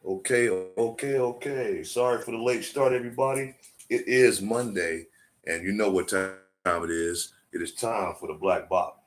Okay. Sorry for the late start, everybody. It is Monday, and you know what time it is. It is time for the Black Box.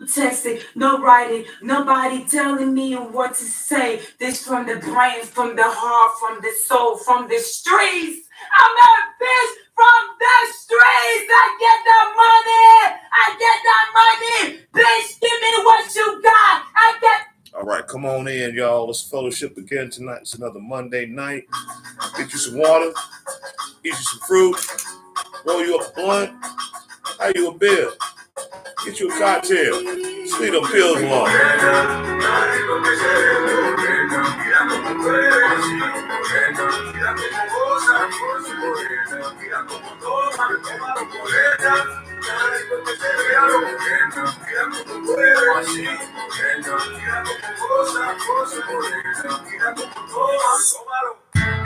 Texting, no writing, nobody telling me what to say. This from the brain, from the heart, from the soul, from the streets. I'm a bitch from the streets. I get that money. I get that money. Bitch, give me what you got. I get. All right, come on in, y'all. Let's fellowship again tonight. It's another Monday night. Get you some water, eat you some fruit, roll you up a blunt, how you a beer, get you a cocktail, just leave them pills alone.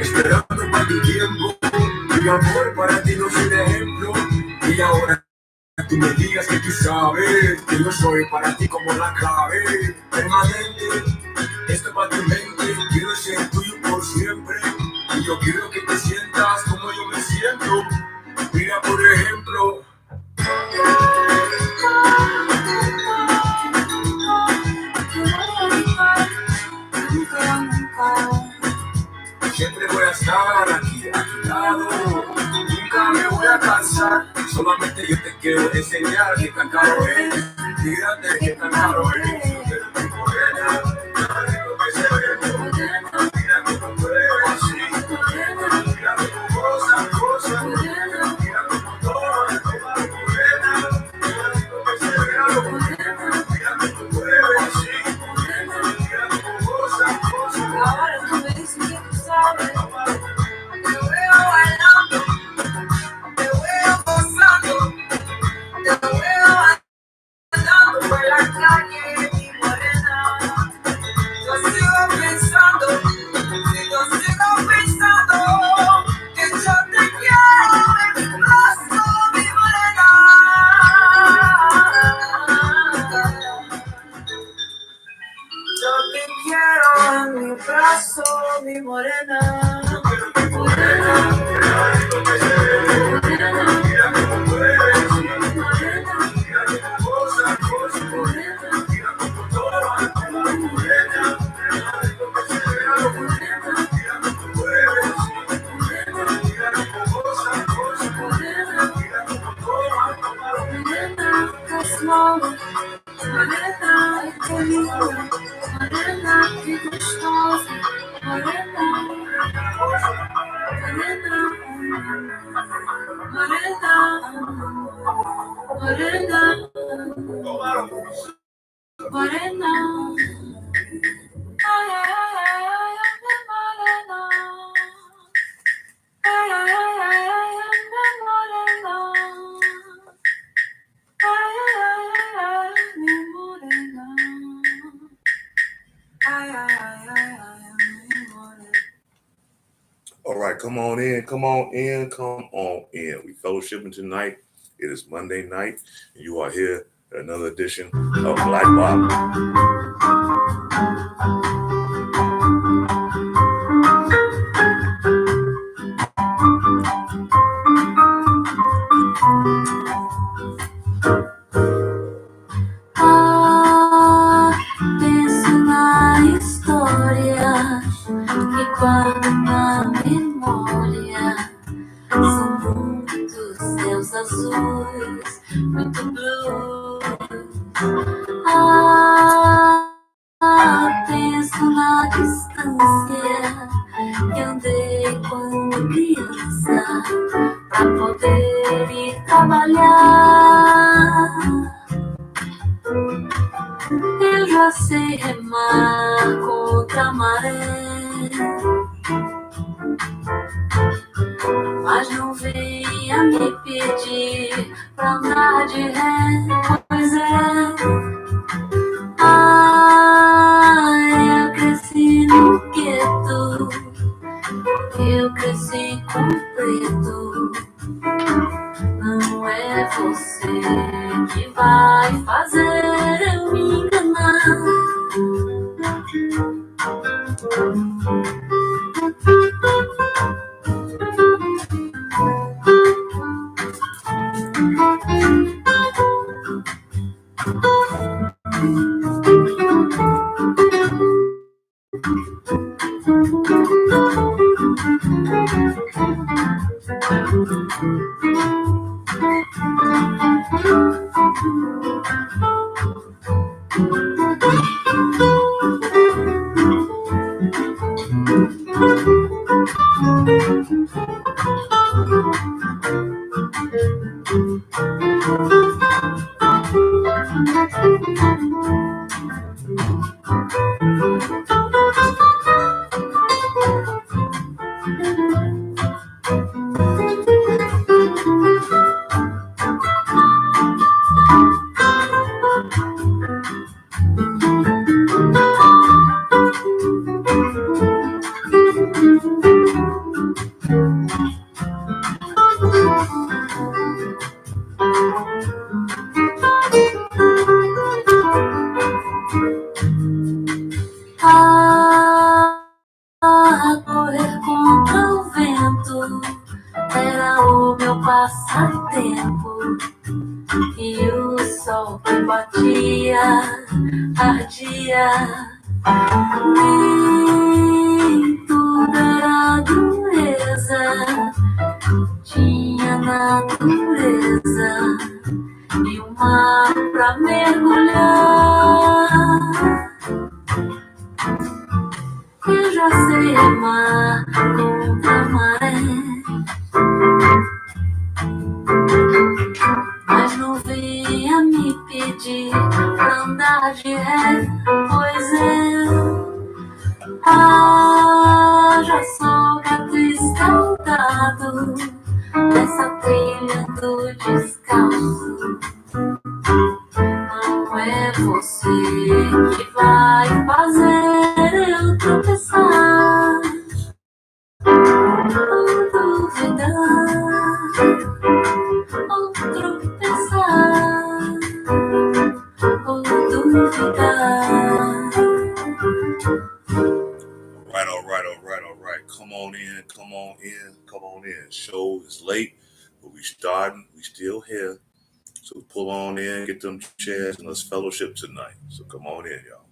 Esperando para tu tiempo, mi amor para ti no soy de ejemplo. Y ahora tú me digas que tú sabes que yo soy para ti como la clave permanente. Esto para tu mente, quiero ser tuyo por siempre. Y yo quiero que te sientas como yo me siento. Mira por ejemplo. Siempre voy a estar aquí a tu lado, nunca me voy a cansar, solamente yo te quiero enseñar que tan caro es, fíjate que tan caro es, pero tu morena, nada de lo que se ve, mira cómo mueve así, mira cómo cosa, mira cómo toma morena, nada de lo que se ve, mira cómo mueve así, mira cómo cosa. Ahora tú me dices que tú sabes. Te veo bailando, te veo gozando, te veo andando por la calle, mi morena. Yo sigo pensando que yo te quiero en mi brazo, mi morena. Yo te quiero en mi brazo, mi morena. Morena, que linda, morena, que gostosa, morena, morena, ay, ay, ay, ay, ay, morena, ay, ay, ay, ay, ay, morena, ay, ay, ay, ay, mi morena, ay, ay, ay, ay, ay, mi morena. All right, come on in. We fellowshipping tonight. It is Monday night, and you are here at another edition of Black Box. Penso na história que guardo na memória. São muitos céus azuis, muito blues. Penso na distância que andei quando criança pra poder ir trabalhar. Eu já sei remar contra a maré, mas não venha me pedir pra andar de ré, pois é. Eu cresci no gueto, eu cresci completo. Não é você que vai fazer eu me enganar. Correr contra o vento era o meu passatempo. E o sol que batia ardia. Nem tudo era dureza, tinha natureza e um mar pra mergulhar. Eu já sei remar contra a maré, mas não venha me pedir pra andar de ré, pois já sou gato escaldado nessa trilha do descalço. Não é você que vai fazer eu tropeçar ou duvidar ou tropeçar ou duvidar. All right. Come on in. Show is late, but we starting. We still here. So pull on in, get them chairs, and let's fellowship tonight. So come on in, y'all.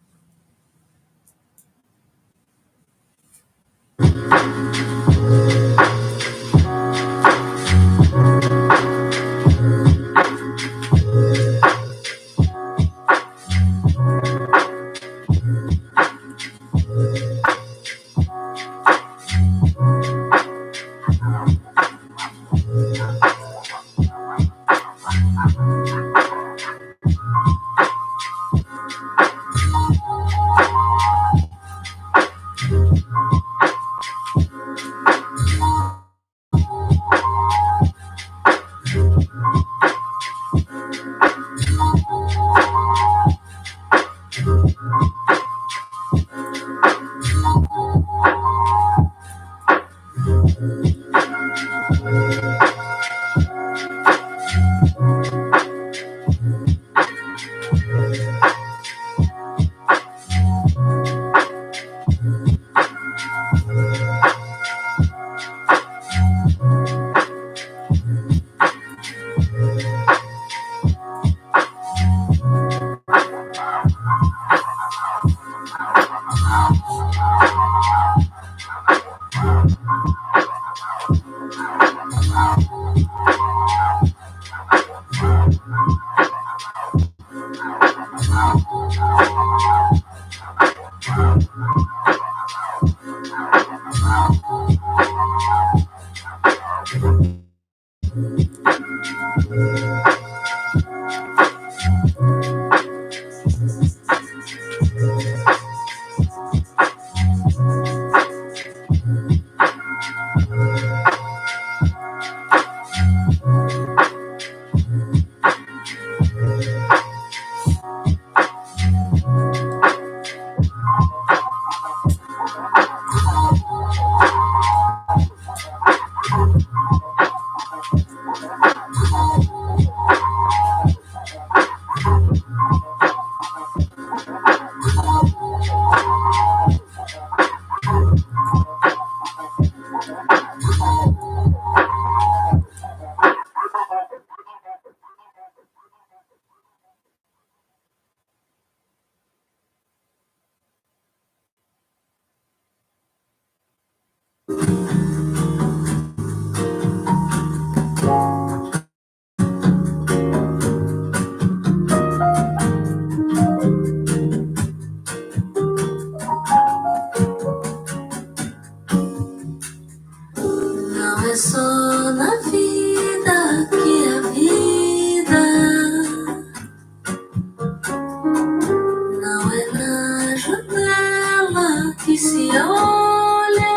se olha.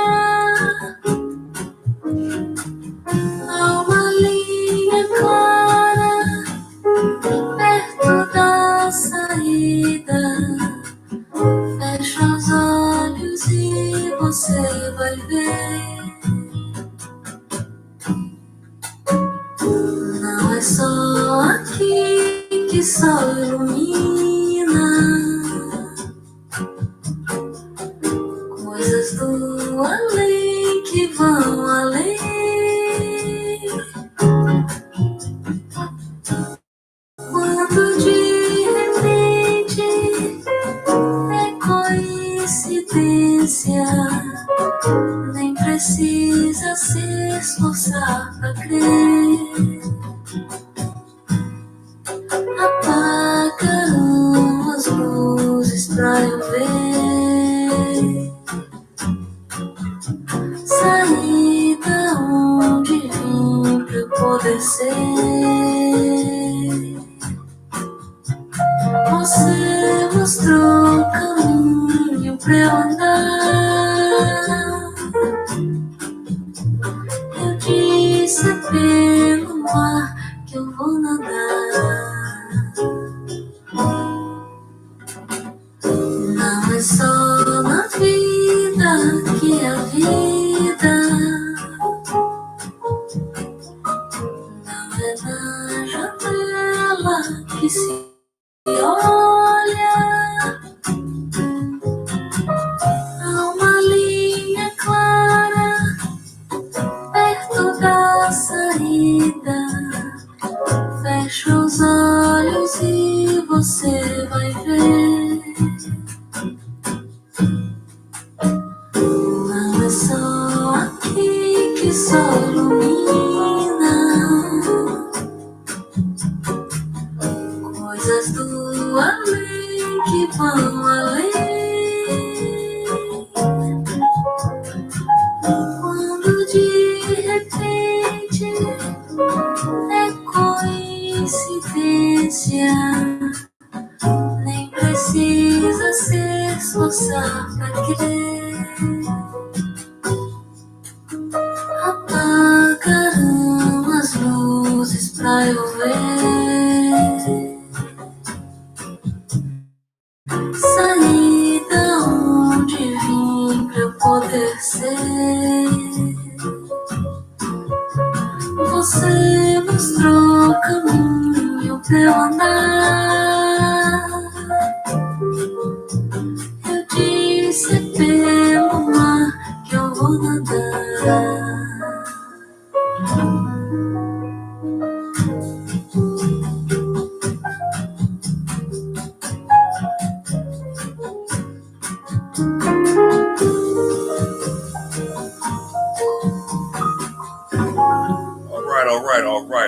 Há uma linha clara perto da saída. Fecha os olhos e você vai ver. Não é só aqui que sol ilumina. Coisas do além que vão além. Quando de repente é coincidência, nem precisa se esforçar pra crer. Apagam as luzes pra eu ver. Saí da onde vim pra eu poder ser. Você mostrou o caminho pra eu andar. Eu disse pelo mar que eu vou nadar. Não é só na vida que a vida. Não é na janela que se olha. Há uma linha clara perto da saída. Fecha os olhos e você vai ver. Não é só aqui que sol ilumina. Coisas do além que vão além. Quando de repente é coincidência, nem precisa se esforçar pra crer. Apagaram as luzes pra eu ver. Saí da onde vim pra eu poder ser. Você mostrou o caminho pra eu andar. Eu disse pelo mar que eu vou nadar.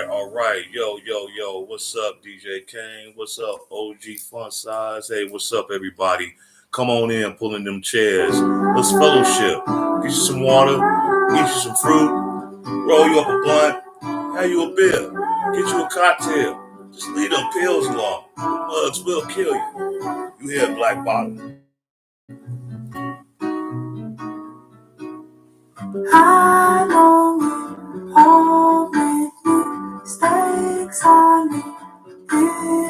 All right. Yo. What's up, DJ Kane? What's up, OG Fun Size? Hey, what's up, everybody? Come on in, pull in them chairs. Let's fellowship. Get you some water, get you some fruit, roll you up a blunt, have you a beer, get you a cocktail. Just leave them pills alone. The mugs will kill you. You hear Black Bottom. I know we all make mistakes. I know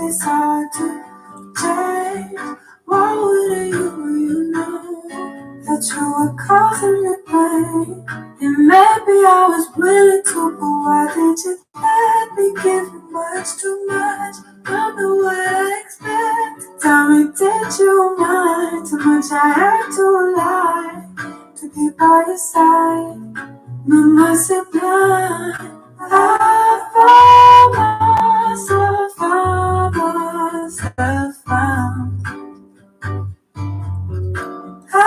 it's hard to change. Why wouldn't you know that you were causing me pain? And maybe I was willing to, but why did you let me give you much too much? Don't know what I expect. Tell me, did you mind too much? I had to lie to be by your side. Mama said blind. I found myself, found. I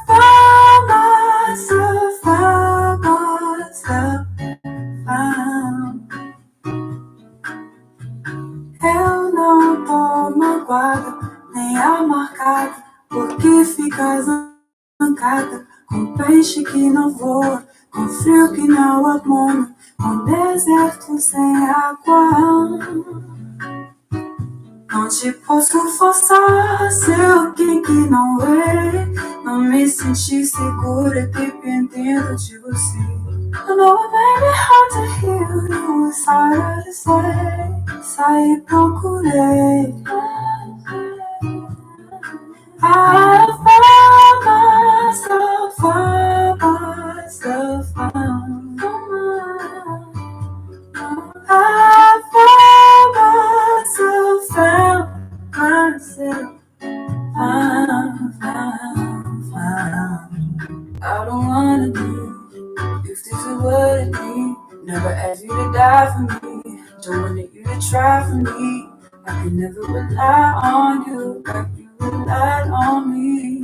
found myself, found. Eu não tô magoada, nem amargada, porque fica zancada com peixe que não voa, com frio que não amona, com deserto sem água. Não te posso forçar, ser alguém que não é. Não me senti segura dependendo de você. I know it may be hard to hear you, it's harder to say. Saí, procurei. I found myself, found myself, found I found myself, found myself, found. I don't wanna do if this is what it means. Never ask you to die for me. Don't want you to try for me. I can never rely on you like you relied on me.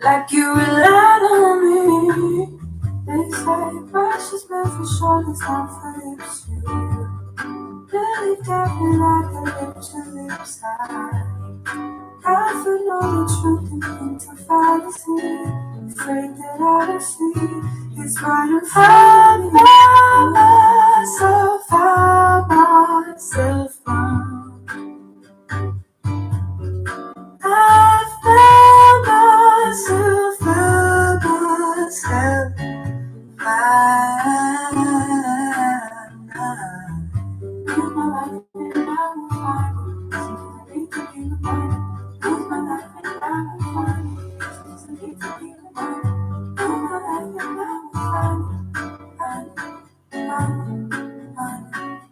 Like you relied on me. They say brush is meant for shoulders, not for lips. You really got me like a lip to lips. I feel know the truth and think to fantasy. Afraid that I don't see it's right in front of me. Found myself, I found myself, found myself, Lose my life and I will find it. Seems to be the mind. Lose my life and I will find it. Seems to be the mind. Lose my life and I will find it. Find it, find it, find it.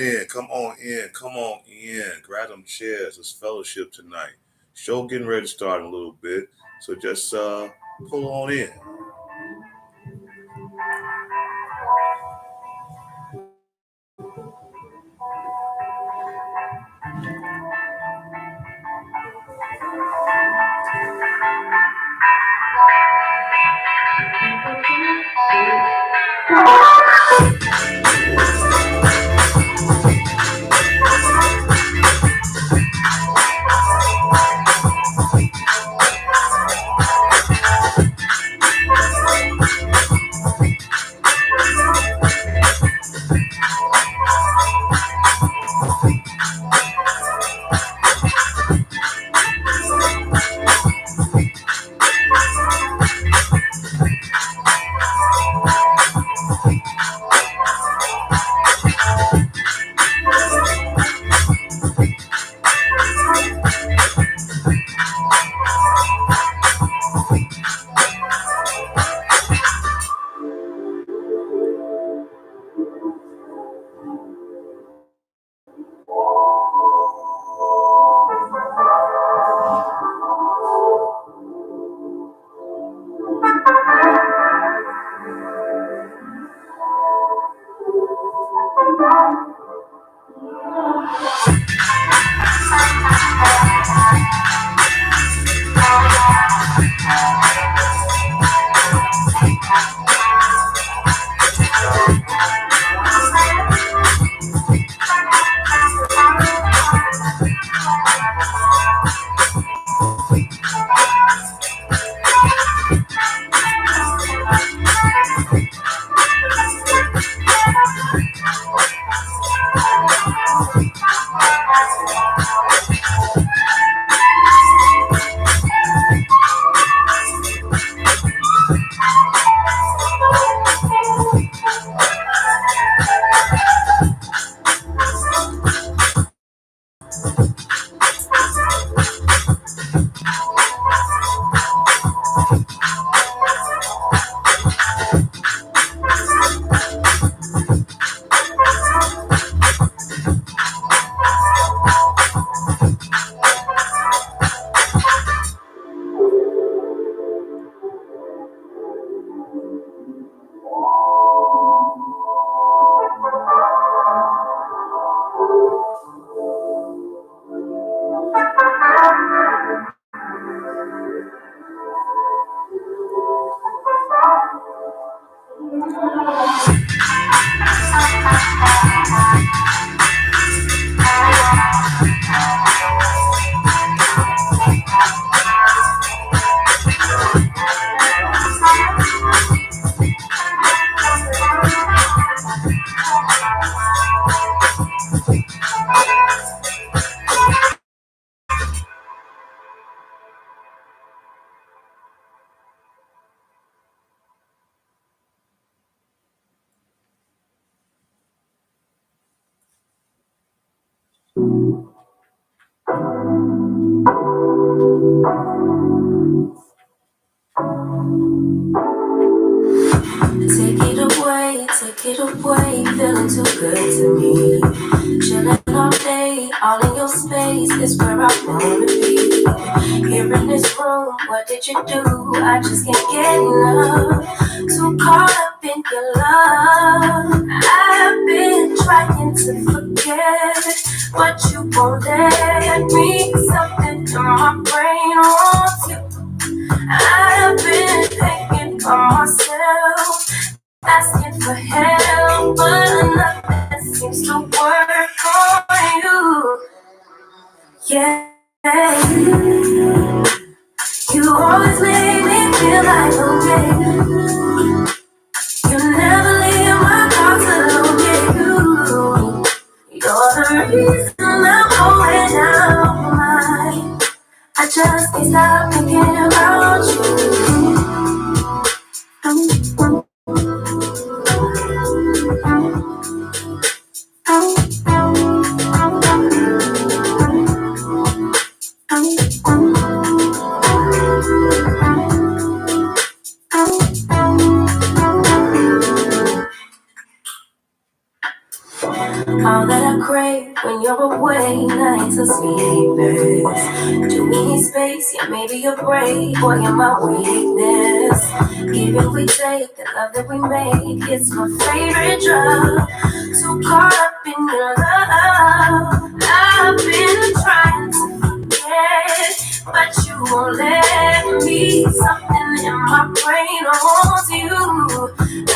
in. Come on in. Come on in. Grab them chairs. It's fellowship tonight. Show getting ready to start in a little bit. So just pull on in. Take it away, feeling too good to me. Chilling all day, all in your space is where I wanna be. Here in this room, what did you do? I just can't get enough. Too caught up in your love. I've been trying to forget, but you won't let me. Something in my brain wants you. I've been thinking for myself, asking for help, but nothing seems to work on you. Yeah, you always make me feel like okay. You never leave my thoughts alone. Yeah, you're the reason I'm going out my mind. I just can't stop thinking about you. All that I into sleepers. Do we need space? Yeah, maybe a break. Boy, you're my weakness. Give and we take, the love that we make. It's my favorite drug. So caught up in your love. I've been trying to forget, but you won't let me. Something in my brain wants you.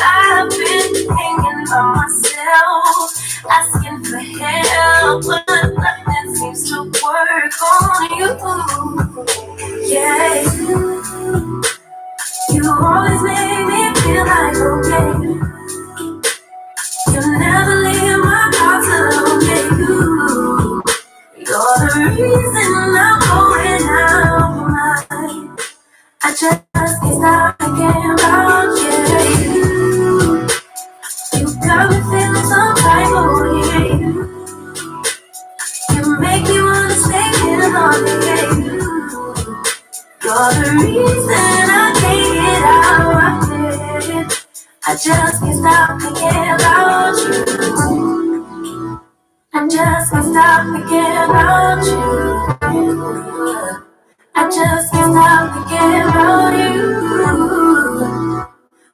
I've been hanging by myself, asking for help, but nothing seems to work on you. Yeah, you always make me feel like okay. You never leave my heart alone. Yeah, you're the reason I'm going out of my mind. I just can't stop thinking about you. You got me feeling some type of way. You make me wanna stay here all day. You're the reason I can't get out of it. I just can't stop thinking about you. I just can't stop thinking about you. I just can't stop thinking about you.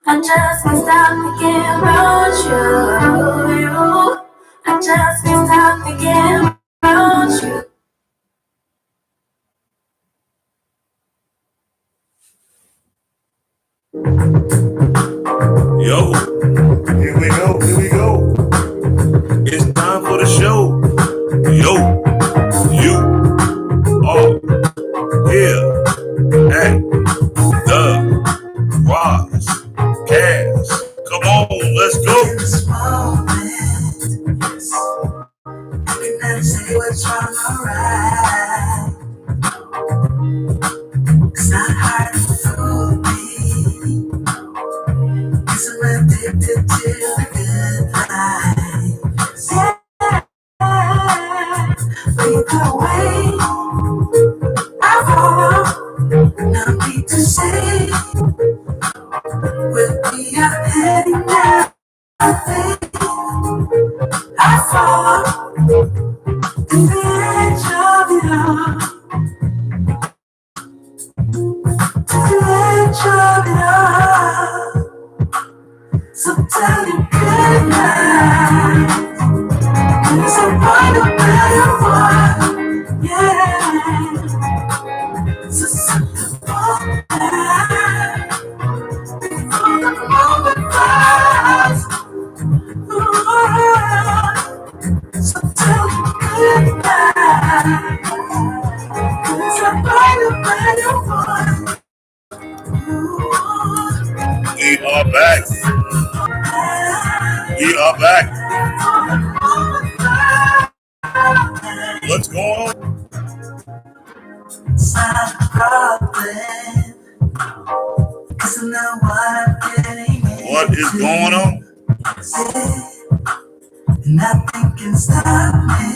I just can't stop thinking about you. I just can't stop thinking about you. Yo, here we go, here we go. It's time for the show. Yo, you are here at the Roz Cast. Come on, let's go. This moment, you can never say what's wrong or right. It's not hard to fool me, 'cause I'm addicted to the good vibes. Either way, I follow. No need to say, we'll be out heading now. I follow to the edge of it all, to the edge of it all. So tell you good night, 'cause I'll find a better one. Yeah, so simple now, before the moment flies. So tell me goodbye, 'cause I'll find a better one. We are back. We are back. What's going on? It's not a problem, 'cause I know what I'm getting into. What is going on? And nothing can stop me,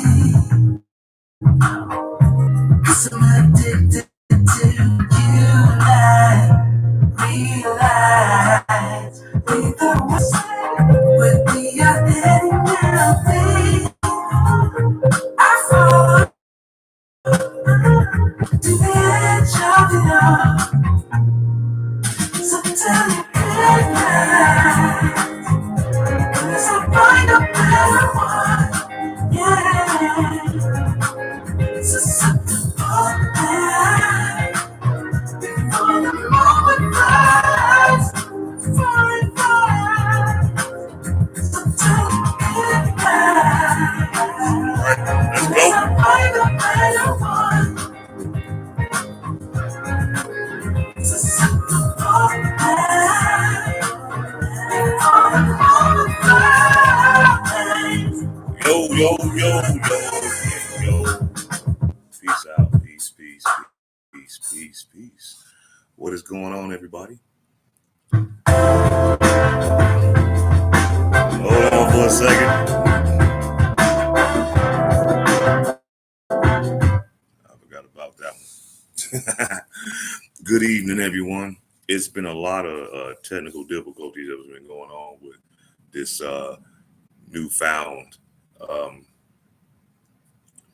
'cause I'm addicted to you. And I realize either way, we are heading now, babe. I fall to the edge of it all. So tell me goodnight, 'cause I'll find a better one. Yeah, it's a simple night, before the moment flies, before it flies. So tell me goodnight, Let's 'cause go. I'll find a better one. It's a simple night, before the moment flies. Yo, yo, yo, yo, yo. Peace out. Peace, peace, peace, peace, peace. What is going on, everybody? Hold on for a second. I forgot about that one. Good evening, everyone. It's been a lot of technical difficulties that has been going on with this newfound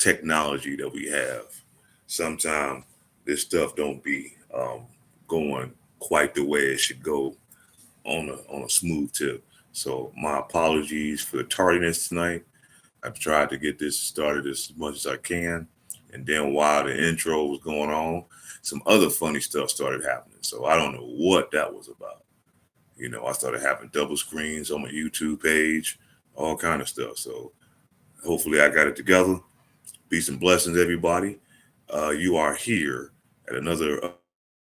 technology that we have, sometimes this stuff don't be going quite the way it should go on a smooth tip. So my apologies for the tardiness tonight. I've tried to get this started as much as I can, and then while the intro was going on, some other funny stuff started happening. So I don't know what that was about. You know, I started having double screens on my YouTube page, all kind of stuff. So hopefully I got it together. Peace and blessings, everybody. You are here at another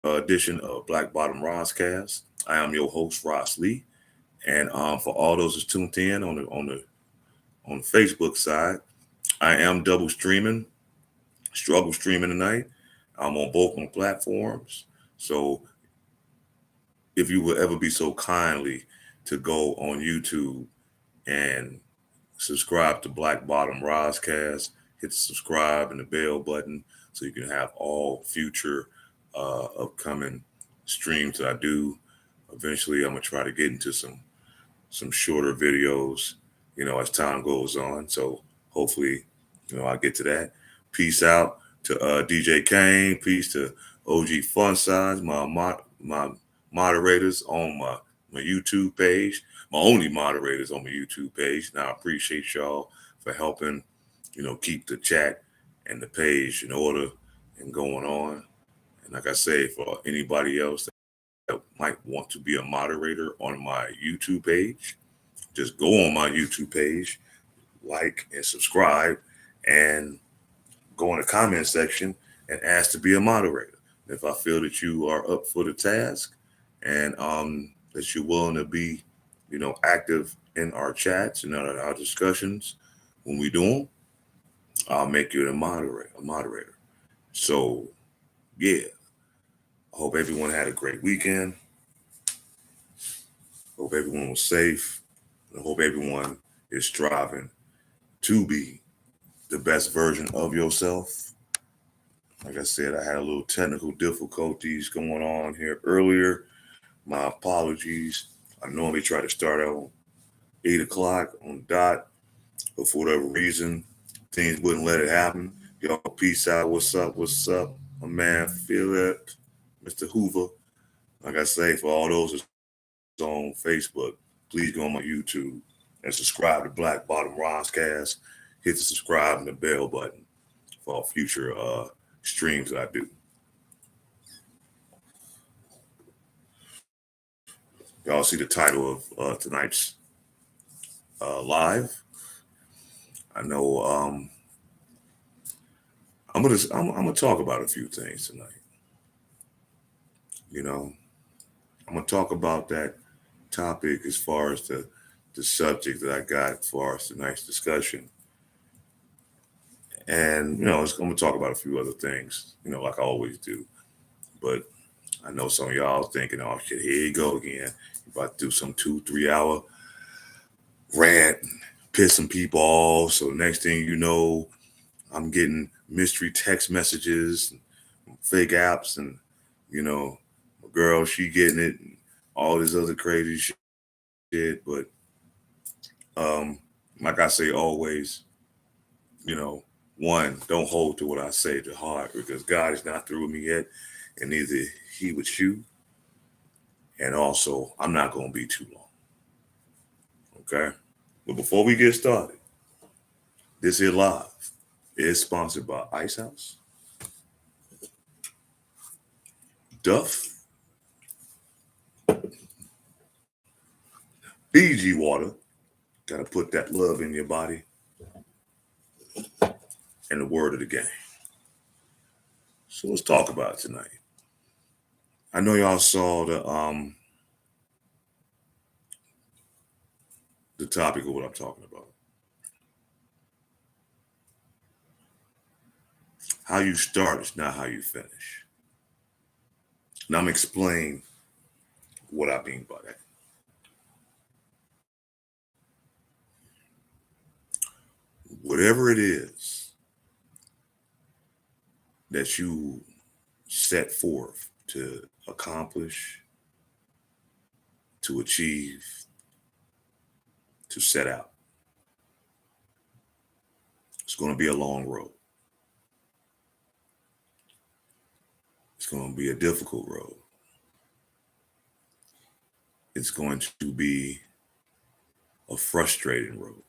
edition of Black Bottom Roscast. I am your host, Ross Lee, and for all those who tuned in on the Facebook side, I am double streaming, struggle streaming tonight. I'm on both on platforms. So if you would ever be so kindly to go on YouTube and subscribe to Black Bottom Roscast, hit the subscribe and the bell button so you can have all future upcoming streams that I do. Eventually, I'm gonna try to get into some shorter videos, you know, as time goes on. So hopefully, you know, I'll get to that. Peace out to DJ Kane. Peace to OG Fun Size, my moderators on my YouTube page, my only moderators on my YouTube page. Now I appreciate y'all for helping, you know, keep the chat and the page in order and going on. And like I say, for anybody else that might want to be a moderator on my YouTube page, just go on my YouTube page, like and subscribe, and go in the comment section and ask to be a moderator. If I feel that you are up for the task and that you're willing to be, you know, active in our chats and our discussions when we do them, I'll make you a moderator. So, yeah, I hope everyone had a great weekend. Hope everyone was safe. I hope everyone is striving to be the best version of yourself. Like I said, I had a little technical difficulties going on here earlier. My apologies. I normally try to start out 8 o'clock on the dot, but for whatever reason, things wouldn't let it happen. Y'all, peace out. What's up? What's up? My man, feel it. Mr. Hoover. Like I say, for all those that's on Facebook, please go on my YouTube and subscribe to Black Bottom Roscast. Hit the subscribe and the bell button for all future streams that I do. Y'all see the title of tonight's live. I know I'm gonna talk about a few things tonight. You know, I'm gonna talk about that topic as far as the subject that I got as far as tonight's discussion. And, you know, I'm gonna talk about a few other things, you know, like I always do. But I know some of y'all thinking, oh shit, here you go again. You about to do some 2-3 hour rant, pissing people off. So next thing you know, I'm getting mystery text messages, and fake apps, and, you know, my girl, she getting it, and all this other crazy shit. But like I say always, you know, one, don't hold to what I say to heart, because God is not through with me yet, and neither he with you. And also, I'm not going to be too long. Okay? But before we get started, this here live is sponsored by Ice House, Duff, Fiji water, gotta put that love in your body, and the word of the game. So let's talk about it tonight. I know y'all saw the topic of what I'm talking about. How you start is not how you finish. Now I'm explain what I mean by that. Whatever it is that you set forth to accomplish, to achieve, to set out, it's going to be a long road. It's going to be a difficult road. It's going to be a frustrating road.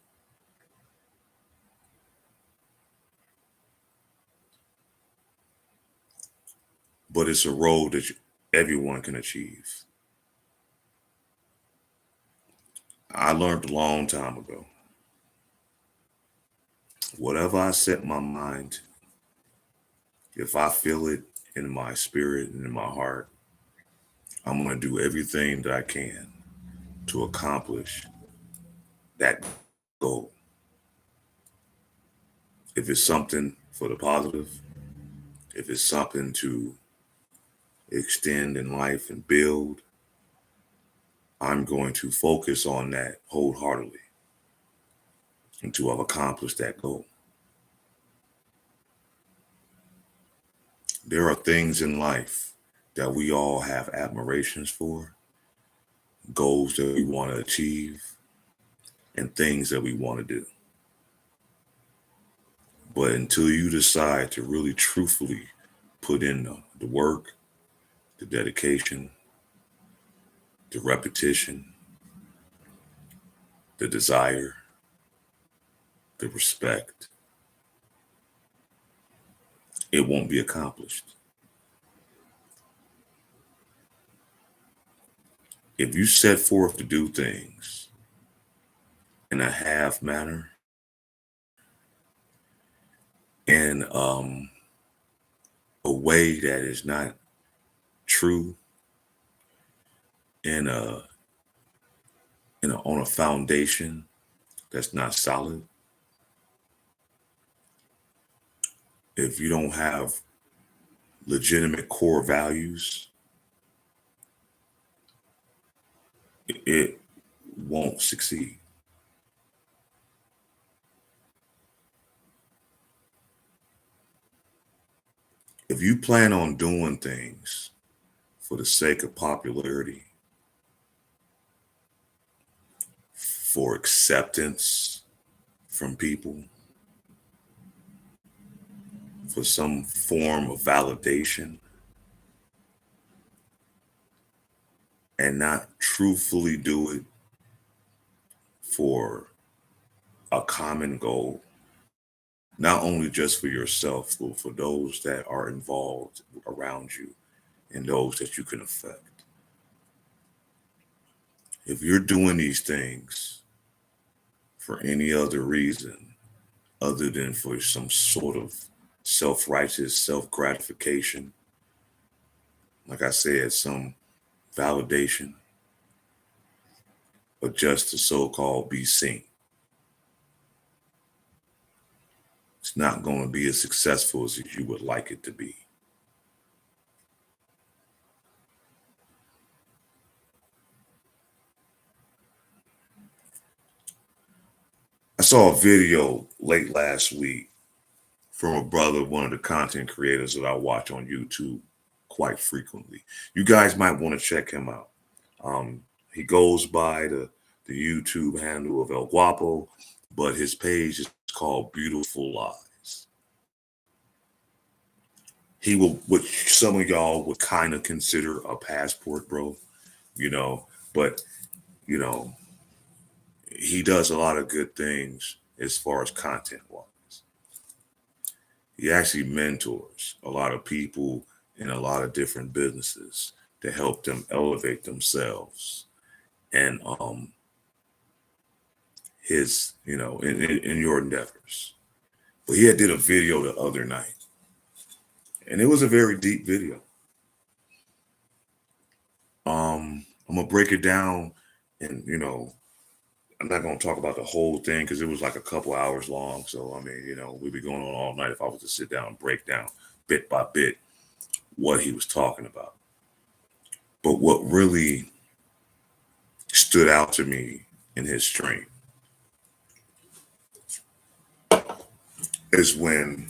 But it's a road that everyone can achieve. I learned a long time ago. Whatever I set my mind to, if I feel it in my spirit and in my heart, I'm going to do everything that I can to accomplish that goal. If it's something for the positive, if it's something to extend in life and build, I'm going to focus on that wholeheartedly until I've accomplished that goal. There are things in life that we all have admirations for, goals that we want to achieve, and things that we want to do. But until you decide to really truthfully put in the work, the dedication, the repetition, the desire, the respect, it won't be accomplished. If you set forth to do things in a half manner, in a way that is not true, on a foundation that's not solid, if you don't have legitimate core values, it won't succeed. If you plan on doing things for the sake of popularity, for acceptance from people, for some form of validation, and not truthfully do it for a common goal, not only just for yourself, but for those that are involved around you and those that you can affect. If you're doing these things for any other reason other than for some sort of self-righteous self-gratification, like I said, some validation, but just to so-called be seen, it's not going to be as successful as you would like it to be. I saw a video late last week from a brother, one of the content creators that I watch on YouTube quite frequently. You guys might want to check him out. He goes by the YouTube handle of El Guapo, but his page is called Beautiful Lies. He will, what some of y'all would kind of consider a passport bro, but he does a lot of good things as far as content wise. He actually mentors a lot of people in a lot of different businesses to help them elevate themselves and his, in your endeavors. But he did a video the other night, and it was a very deep video. I'm gonna break it down, and I'm not gonna talk about the whole thing because it was like a couple hours long. So we'd be going on all night if I was to sit down and break down bit by bit what he was talking about. But what really stood out to me in his stream is when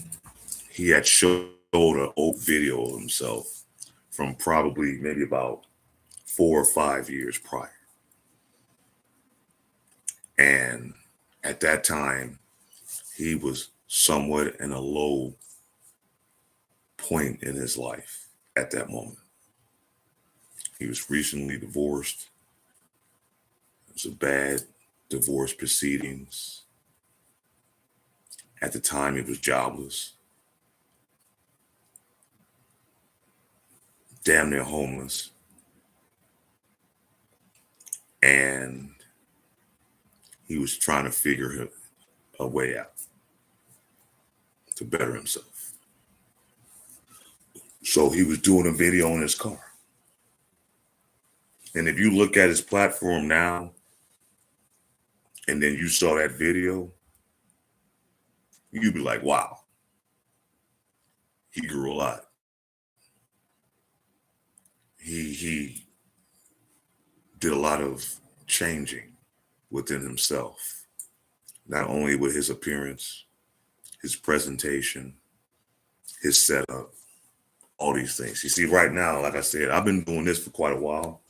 he had showed an old video of himself from probably maybe about 4 or 5 years prior. And at that time, he was somewhat in a low point in his life. at that moment. He was recently divorced. It was a bad divorce proceedings. At the time, he was jobless, damn near homeless. And he was trying to figure a way out to better himself. So he was doing a video in his car. And if you look at his platform now, and then you saw that video, you'd be like, wow, he grew a lot. He did a lot of changing within himself, not only with his appearance, his presentation, his setup, all these things. You see, right now, like I said, I've been doing this for quite a while.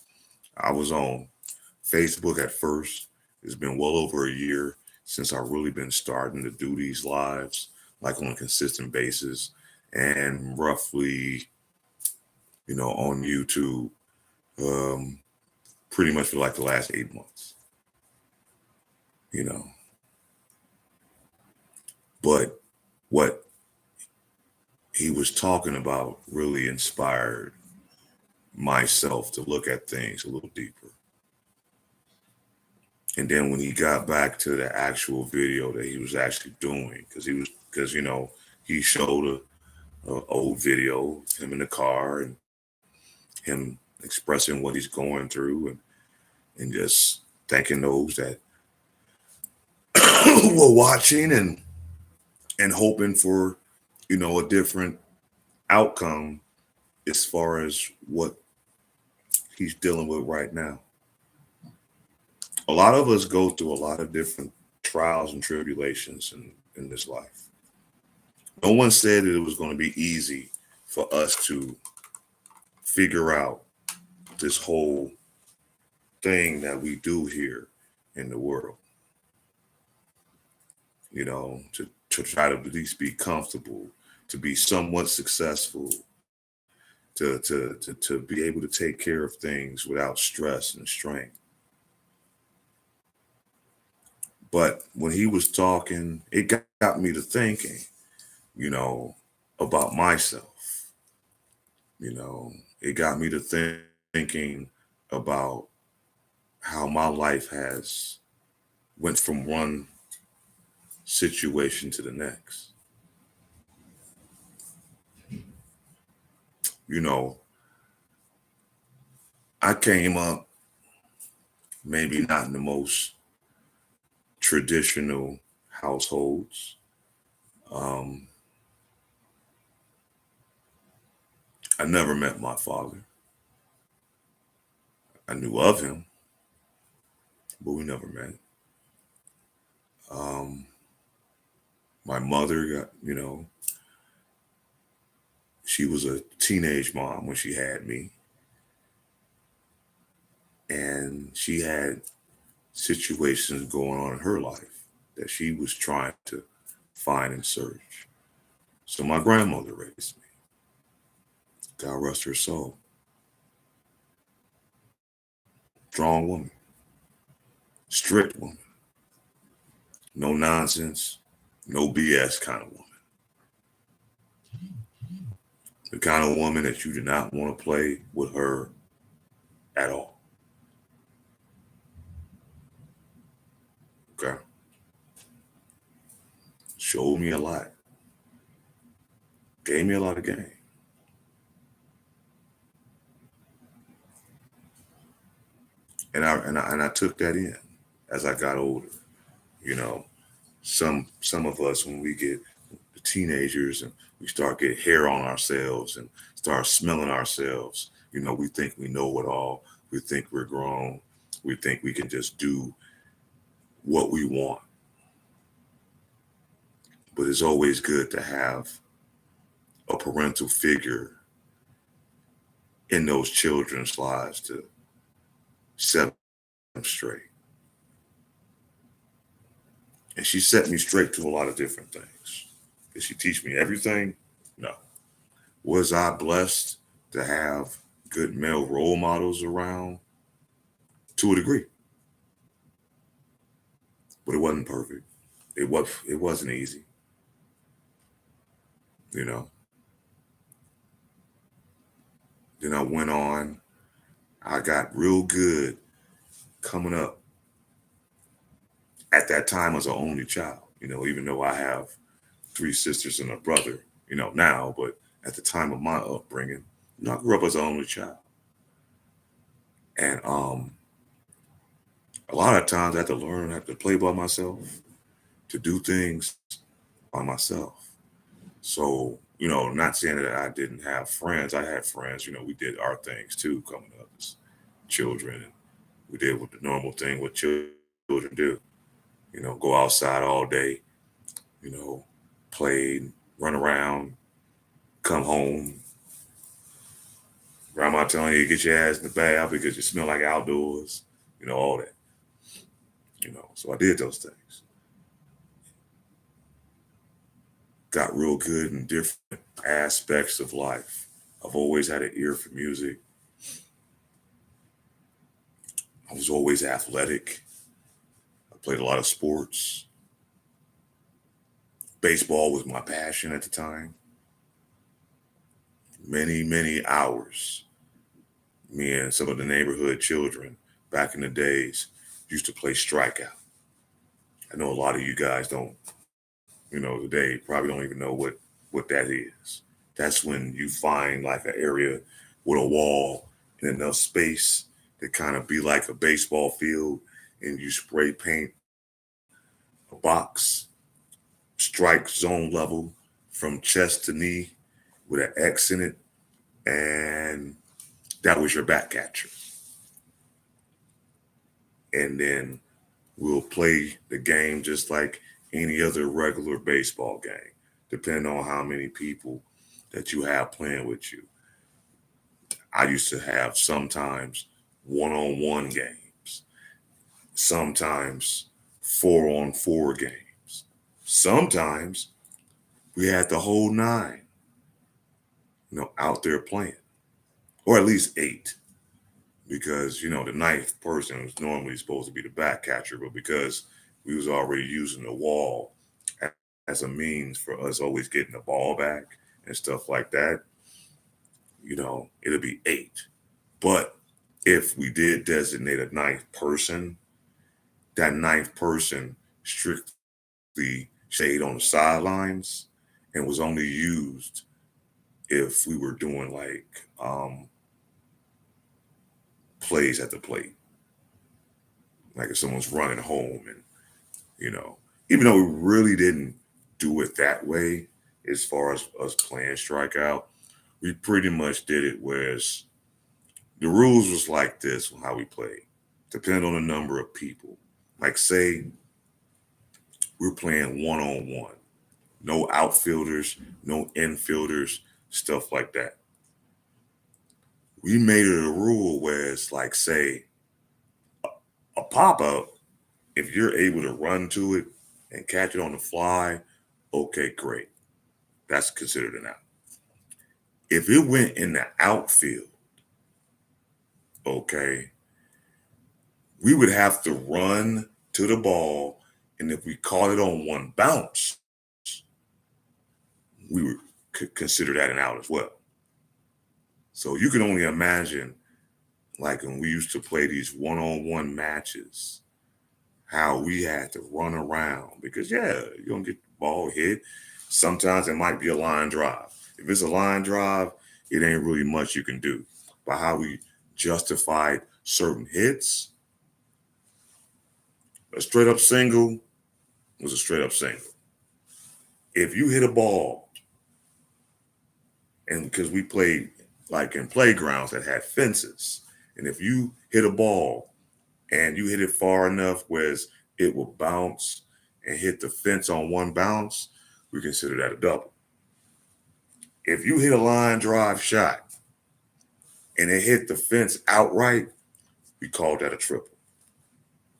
I was on Facebook at first. It's been well over a year since I've really been starting to do these lives, like on a consistent basis, and roughly, on YouTube, pretty much for like the last 8 months, But what he was talking about really inspired myself to look at things a little deeper. And then when he got back to the actual video that he was actually doing, because he showed a old video of him in the car and him expressing what he's going through and just thanking those that were watching and hoping for, a different outcome as far as what he's dealing with right now. A lot of us go through a lot of different trials and tribulations in this life. No one said that it was going to be easy for us to figure out this whole thing that we do here in the world. To try to at least be comfortable, to be somewhat successful, to be able to take care of things without stress and strain. But when he was talking, it got me to thinking, about myself. It got me to thinking about how my life has went from one situation to the next. I came up maybe not in the most traditional households. I never met my father. I knew of him, but we never met. My mother got, she was a teenage mom when she had me. And she had situations going on in her life that she was trying to find and search. So my grandmother raised me. God rest her soul. Strong woman. Strict woman. No nonsense, no BS kind of woman. The kind of woman that you do not want to play with her at all. Okay? Showed me a lot. Gave me a lot of game. And I took that in as I got older. Some of us, when we get teenagers and we start getting hair on ourselves and start smelling ourselves, we think we know it all. We think we're grown. We think we can just do what we want. But it's always good to have a parental figure in those children's lives to set them straight. And she set me straight to a lot of different things. Did she teach me everything? No. Was I blessed to have good male role models around to a degree. But it wasn't perfect. It wasn't easy, you know. Then I went on. I got real good coming up at that time as an only child, even though I have three sisters and a brother, now, but at the time of my upbringing, I grew up as an only child. And a lot of times I had to learn, I had to play by myself, to do things by myself. So, not saying that I didn't have friends. I had friends, we did our things too coming up as children. And we did what the normal thing what children do, go outside all day, play, run around, come home. Grandma telling you get your ass in the bath because you smell like outdoors, all that. So I did those things. Got real good in different aspects of life. I've always had an ear for music. I was always athletic. I played a lot of sports. Baseball was my passion at the time. Many, many hours. Me and some of the neighborhood children back in the days used to play strikeout. I know a lot of you guys don't, today probably don't even know what that is. That's when you find like an area with a wall and enough space to kind of be like a baseball field, and you spray paint a box, strike zone level from chest to knee with an X in it, and that was your back catcher. And then we'll play the game just like any other regular baseball game, depending on how many people that you have playing with you. I used to have sometimes one-on-one games, sometimes 4-on-4 games. Sometimes we had the whole 9, out there playing, or at least 8, because, the 9th person was normally supposed to be the back catcher, but because we was already using the wall as a means for us always getting the ball back and stuff like that, it'll be 8. But if we did designate a 9th person, that 9th person strictly stayed on the sidelines and was only used if we were doing like plays at the plate. Like if someone's running home and, even though we really didn't do it that way as far as us playing strikeout, we pretty much did it whereas the rules was like this on how we played, depending on the number of people. Like say we're playing one-on-one, no outfielders, no infielders, stuff like that. We made it a rule where it's like, say, a pop-up, if you're able to run to it and catch it on the fly, okay, great. That's considered an out. If it went in the outfield, okay, we would have to run to the ball, and if we caught it on one bounce, we would consider that an out as well. So you can only imagine, like when we used to play these one-on-one matches, how we had to run around because, you're going to get the ball hit. Sometimes it might be a line drive. If it's a line drive, it ain't really much you can do. But how we justified certain hits, a straight up single was a straight up single. If you hit a ball, and because we played like in playgrounds that had fences, and if you hit a ball and you hit it far enough where it will bounce and hit the fence on one bounce, we consider that a double. If you hit a line drive shot and it hit the fence outright, we call that a triple.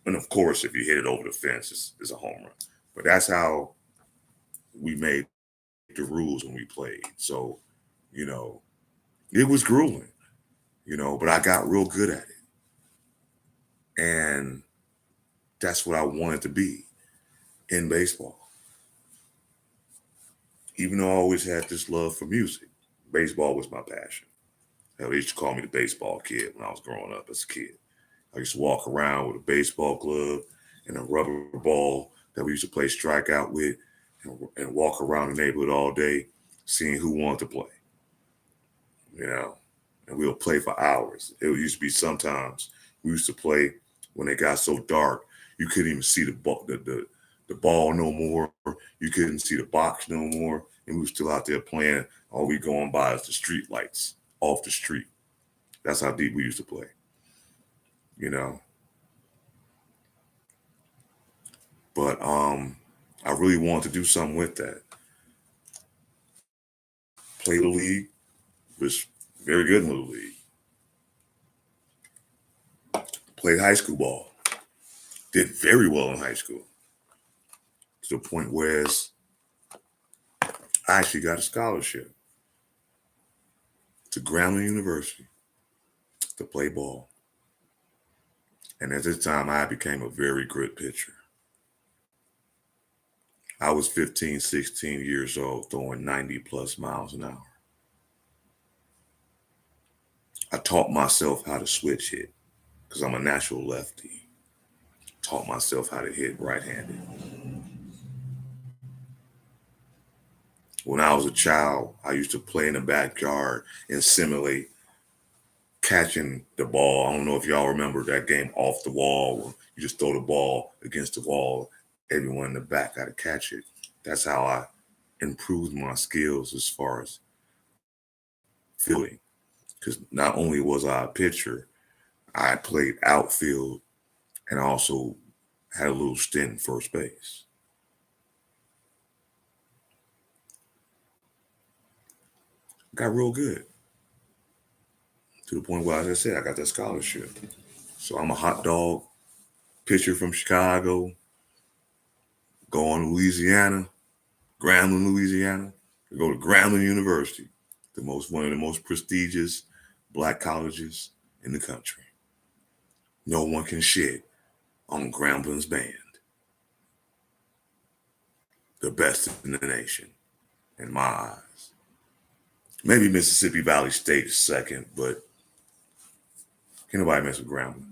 And of course, if you hit it over the fence, it's a home run. But that's how we made the rules when we played. So, It was grueling, but I got real good at it. And that's what I wanted to be in baseball. Even though I always had this love for music, baseball was my passion. Hell, they used to call me the baseball kid when I was growing up as a kid. I used to walk around with a baseball glove and a rubber ball that we used to play strikeout with and walk around the neighborhood all day seeing who wanted to play, and we'll play for hours. It used to be sometimes we used to play when it got so dark, you couldn't even see the ball no more. You couldn't see the box no more. And we were still out there playing. All we going by is the street lights off the street. That's how deep we used to play, But I really wanted to do something with that. Play the league, was very good in the league. Played high school ball. Did very well in high school. To the point where I actually got a scholarship to Grambling University to play ball. And at this time, I became a very good pitcher. I was 15, 16 years old, throwing 90 plus miles an hour. I taught myself how to switch hit because I'm a natural lefty. Taught myself how to hit right-handed. When I was a child, I used to play in the backyard and simulate catching the ball. I don't know if y'all remember that game Off the Wall, where you just throw the ball against the wall. Everyone in the back got to catch it. That's how I improved my skills as far as fielding. Because not only was I a pitcher, I played outfield and also had a little stint in first base. Got real good to the point where, as I said, I got that scholarship. So I'm a hot dog pitcher from Chicago, going to Louisiana, Grambling, Louisiana, to go to Grambling University, one of the most prestigious black colleges in the country. No one can shit on Grambling's band. The best in the nation, in my eyes. Maybe Mississippi Valley State is second, but can't nobody mess with Grambling.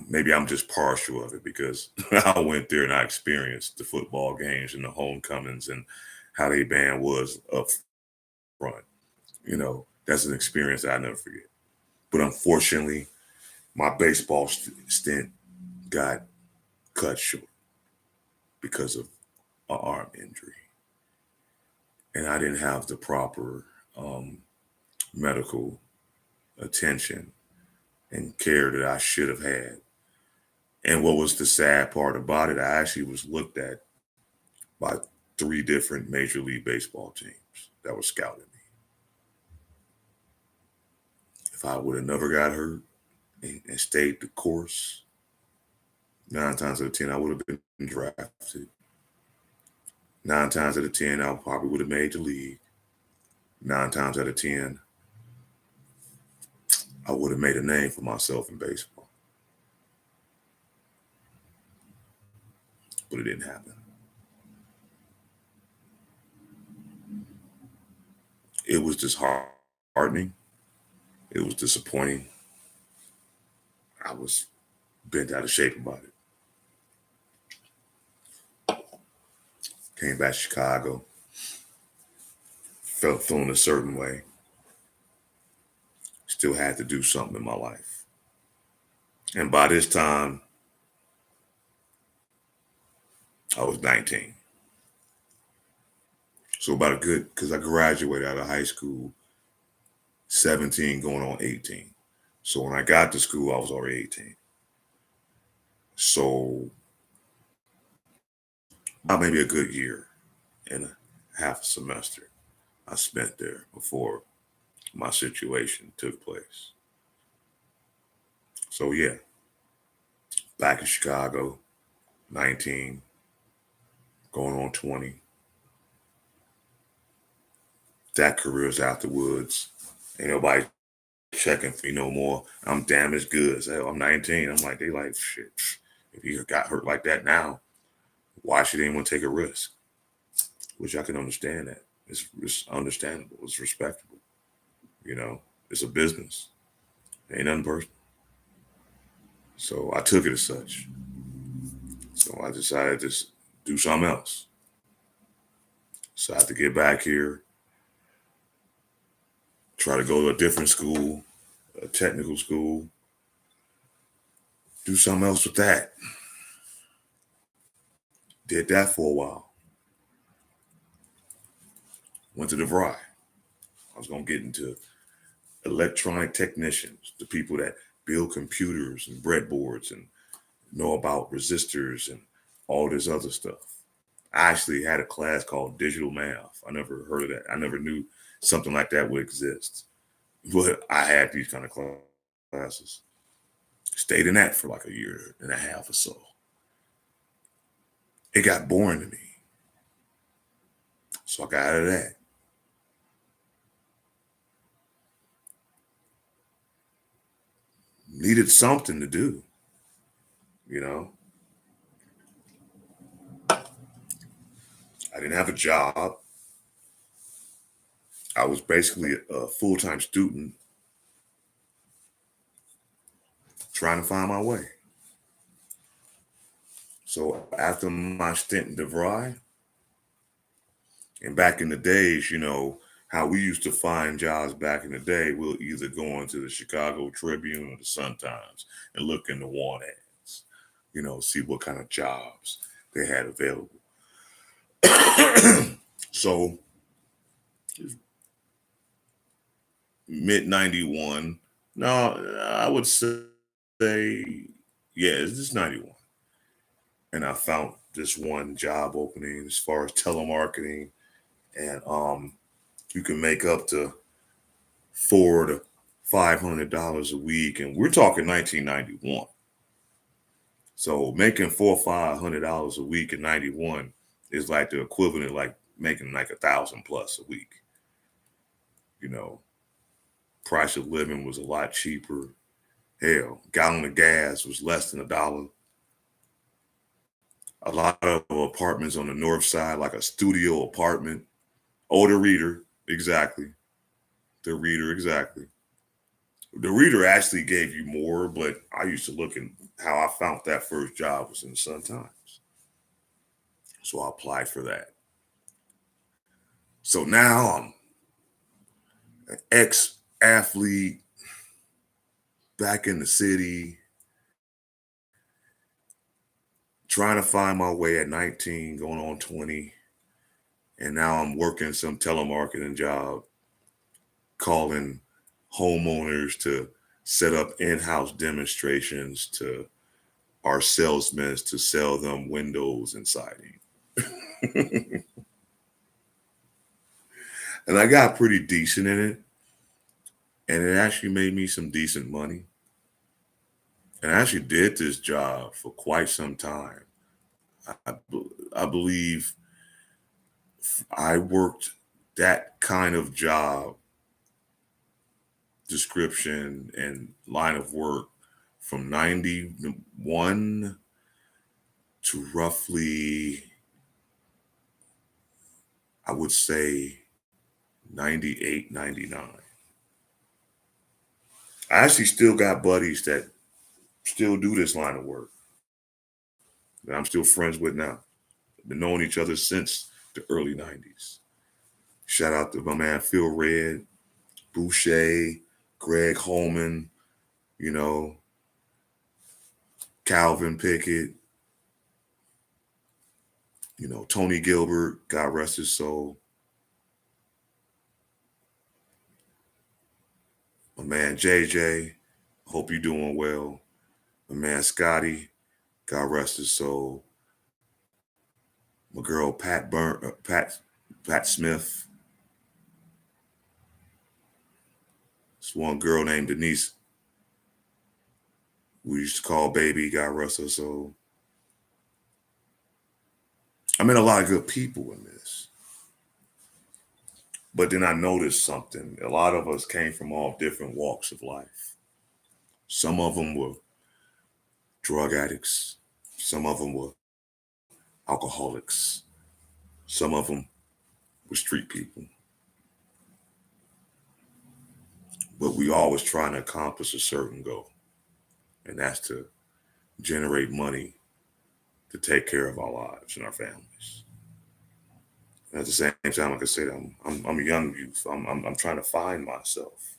Maybe I'm just partial of it because I went there and I experienced the football games and the homecomings and how their band was up front. That's an experience I never forget. But unfortunately, my baseball stint got cut short because of an arm injury. And I didn't have the proper medical attention and care that I should have had. And what was the sad part about it, I actually was looked at by 3 different Major League Baseball teams that were scouting me. If I would have never got hurt and stayed the course, 9 times out of 10, I would have been drafted. 9 times out of 10, I probably would have made the league. 9 times out of 10, I would have made a name for myself in baseball. But it didn't happen. It was disheartening. It was disappointing. I was bent out of shape about it. Came back to Chicago. Feeling a certain way. Still had to do something in my life. And by this time, I was 19. So because I graduated out of high school, 17 going on 18. So when I got to school, I was already 18. So about maybe a good year and a half a semester I spent there before my situation took place. So yeah, back in Chicago, 19, going on 20. That career's out the woods. Ain't nobody checking for me no more. I'm damaged goods. Hell, I'm 19. I'm like, they like, shit. If you got hurt like that now, why should anyone take a risk? Which I can understand that. It's understandable. It's respectable. You know, it's a business. Ain't nothing personal. So I took it as such. So I decided to do something else. So I had to get back here, try to go to a different school, a technical school, do something else with that. Did that for a while. Went to DeVry. I was going to get into electronic technicians, the people that build computers and breadboards and know about resistors and all this other stuff. I actually had a class called digital math. I never heard of that. I never knew something like that would exist. But I had these kind of classes. Stayed in that for like a year and a half or so. It got boring to me. So I got out of that. Needed something to do, you know. I didn't have a job. I was basically a full-time student trying to find my way. So after my stint in DeVry, and back in the days, you know, how we used to find jobs back in the day, we'll either go into the Chicago Tribune or the Sun-Times and look in the want ads, you know, see what kind of jobs they had available. So mid 91, no, I would say, yeah, it's just 91. And I found this one job opening as far as telemarketing, and you can make up to $400 to $500 a week, and we're talking 1991. So making $400 or $500 a week in 91 is like the equivalent of like making like 1,000 plus a week. You know, price of living was a lot cheaper. Hell, gallon of gas was less than $1. A lot of apartments on the north side, like a studio apartment. Oh, the Reader, exactly. The Reader, exactly. The Reader actually gave you more, but I used to look in how I found that first job was in the Sun-Times. So I applied for that. So now I'm an ex-athlete back in the city, trying to find my way at 19, going on 20. And now I'm working some telemarketing job, calling homeowners to set up in-house demonstrations to our salesmen to sell them windows and siding. And I got pretty decent in it. And it actually made me some decent money. And I actually did this job for quite some time. I believe I worked that kind of job description and line of work from 91 to roughly, I would say 98, 99. I actually still got buddies that still do this line of work that I'm still friends with now. Been knowing each other since the early 90s. Shout out to my man Phil Red, Boucher, Greg Holman, you know, Calvin Pickett, you know, Tony Gilbert, God rest his soul. My man JJ, hope you're doing well. My man Scotty, God rest his soul. My girl Pat Smith. This one girl named Denise, we used to call baby, God rest her soul. I met a lot of good people in this. But then I noticed something. A lot of us came from all different walks of life. Some of them were drug addicts. Some of them were alcoholics. Some of them were street people. But we always trying to accomplish a certain goal. And that's to generate money to take care of our lives and our families. And at the same time, like I said, I'm a young youth. I'm trying to find myself.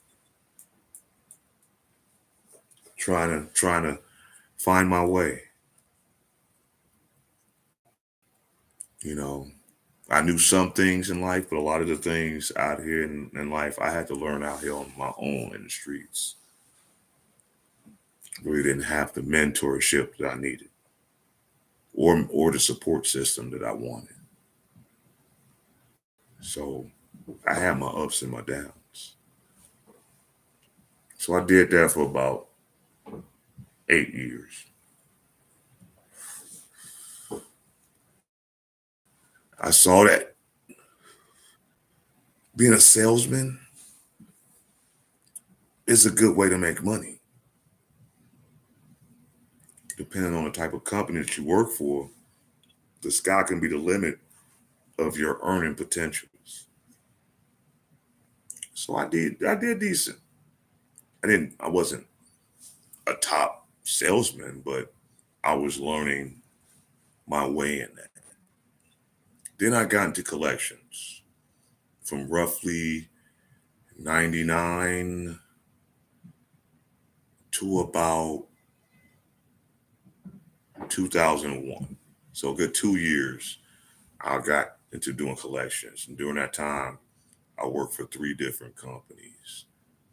Trying to find my way. You know, I knew some things in life, but a lot of the things out here in life, I had to learn out here on my own in the streets. Really didn't have the mentorship that I needed, or the support system that I wanted. So I had my ups and my downs. So I did that for about 8 years. I saw that being a salesman is a good way to make money. Depending on the type of company that you work for, the sky can be the limit of your earning potentials. So I did decent. I wasn't a top salesman, but I was learning my way in that. Then I got into collections from roughly 99 to about 2001. So a good 2 years, I got into doing collections. And during that time, I worked for 3 different companies.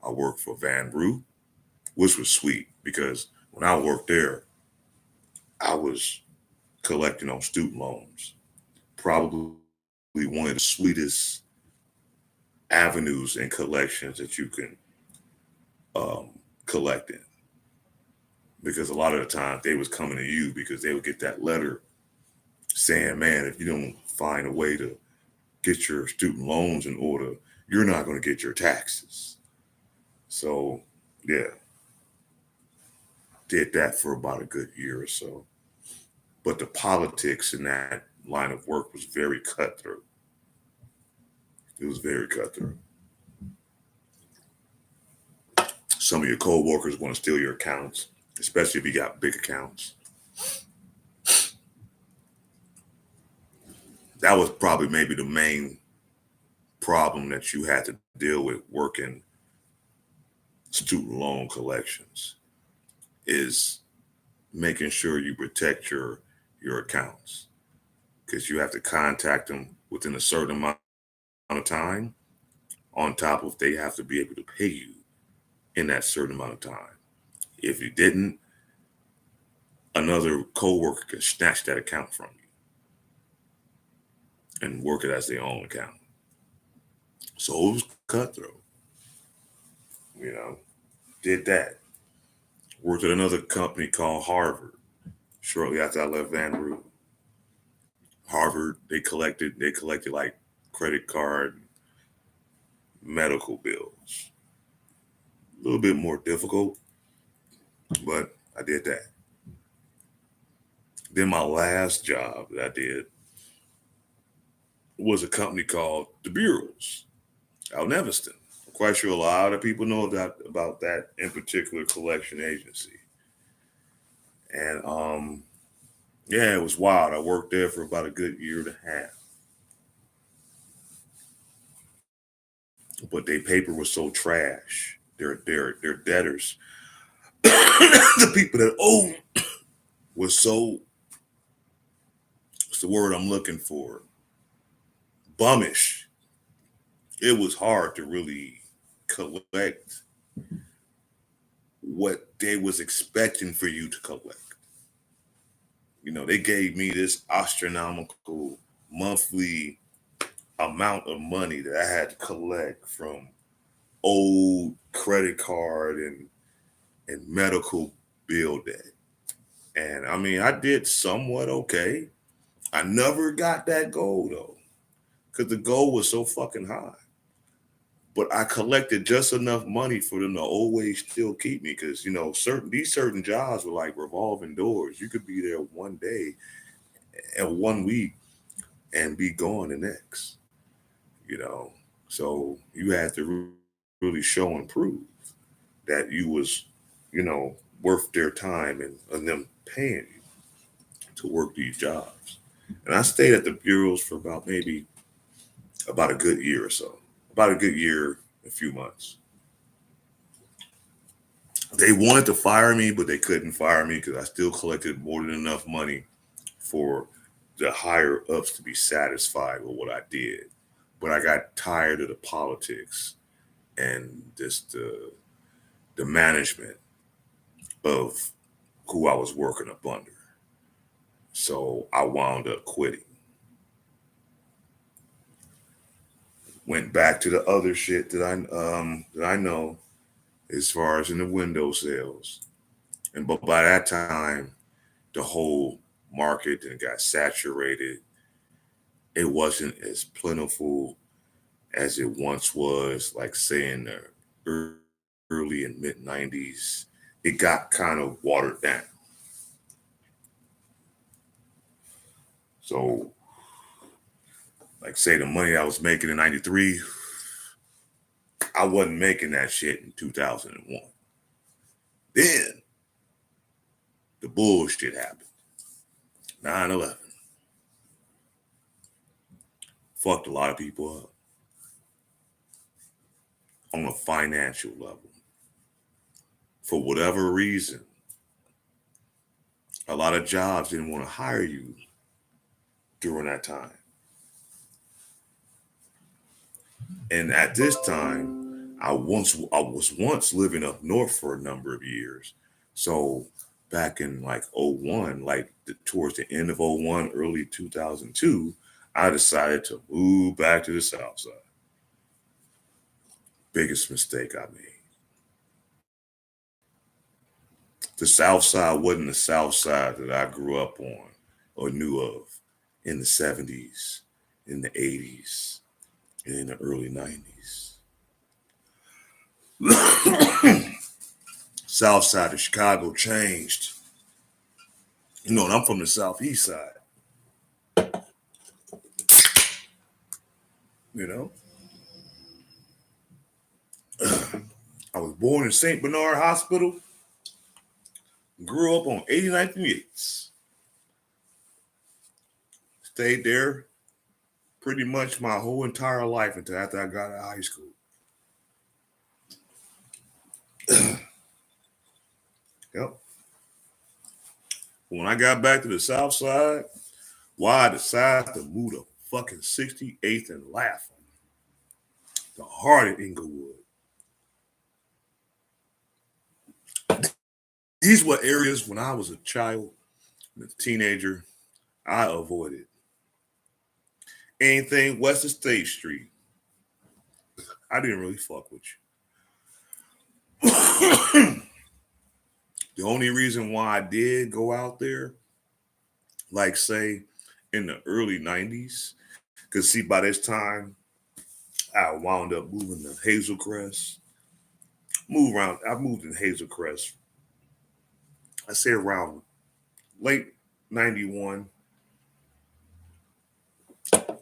I worked for Van Brugh, which was sweet because when I worked there, I was collecting on student loans. Probably one of the sweetest avenues and collections that you can collect in. Because a lot of the time they was coming to you because they would get that letter saying, man, if you don't find a way to get your student loans in order, you're not going to get your taxes. So, yeah, did that for about a good year or so. But the politics in that line of work was very cutthroat. It was very cutthroat. Some of your co-workers want to steal your accounts, especially if you got big accounts. That was probably maybe the main problem that you had to deal with working student loan collections is making sure you protect your accounts, because you have to contact them within a certain amount of time, on top of they have to be able to pay you in that certain amount of time. If you didn't, another coworker can snatch that account from you and work it as their own account. So it was cutthroat. Did that. Worked at another company called Harvard shortly after I left Van Brugh. Harvard, they collected like credit card, medical bills. A little bit more difficult, but I did that. Then my last job that I did was a company called the Bureaus out in Evanston. I'm quite sure a lot of people know about that in particular collection agency. And yeah, it was wild. I worked there for about a good year and a half. But their paper was so trash. Their debtors, the people that owed, was so, what's the word I'm looking for? Bummish. It was hard to really collect what they was expecting for you to collect. They gave me this astronomical monthly amount of money that I had to collect from old credit card and medical bill debt. And I mean, I did somewhat okay. I never got that goal though, because the goal was so fucking high. But I collected just enough money for them to always still keep me, because these certain jobs were like revolving doors. You could be there one day and 1 week and be gone the next. So you had to really show and prove that you was worth their time and them paying you to work these jobs. And I stayed at the bureaus for about a good year or so. About a good year, a few months. They wanted to fire me, but they couldn't fire me because I still collected more than enough money for the higher ups to be satisfied with what I did. But I got tired of the politics and just the management of who I was working up under. So I wound up quitting. Went back to the other shit that I know, as far as in the window sales. But by that time, the whole market got saturated. It wasn't as plentiful as it once was, like say in the early and mid 90s. It got kind of watered down. So, like say the money I was making in 93, I wasn't making that shit in 2001. Then the bullshit happened. 9/11. Fucked a lot of people up on a financial level. For whatever reason, a lot of jobs didn't want to hire you during that time. And at this time, I was once living up north for a number of years. So back in like 01, towards the end of 01, early 2002, I decided to move back to the South Side. Biggest mistake I made. The South Side wasn't the South Side that I grew up on or knew of in the 70s, in the 80s, and in the early 90s. South Side of Chicago changed. And I'm from the Southeast side. I was born in St. Bernard Hospital. Grew up on 89th and Yates. Stayed there pretty much my whole entire life until after I got out of high school. Yep. When I got back to the South Side, I decided to move to fucking 68th and Laughlin, the heart of Inglewood. These were areas when I was a child, a teenager, I avoided. Anything west of State Street, I didn't really fuck with you. The only reason why I did go out there, like say in the early 90s, because see, by this time, I wound up moving to Hazelcrest. I moved in Hazelcrest, I say around late 91,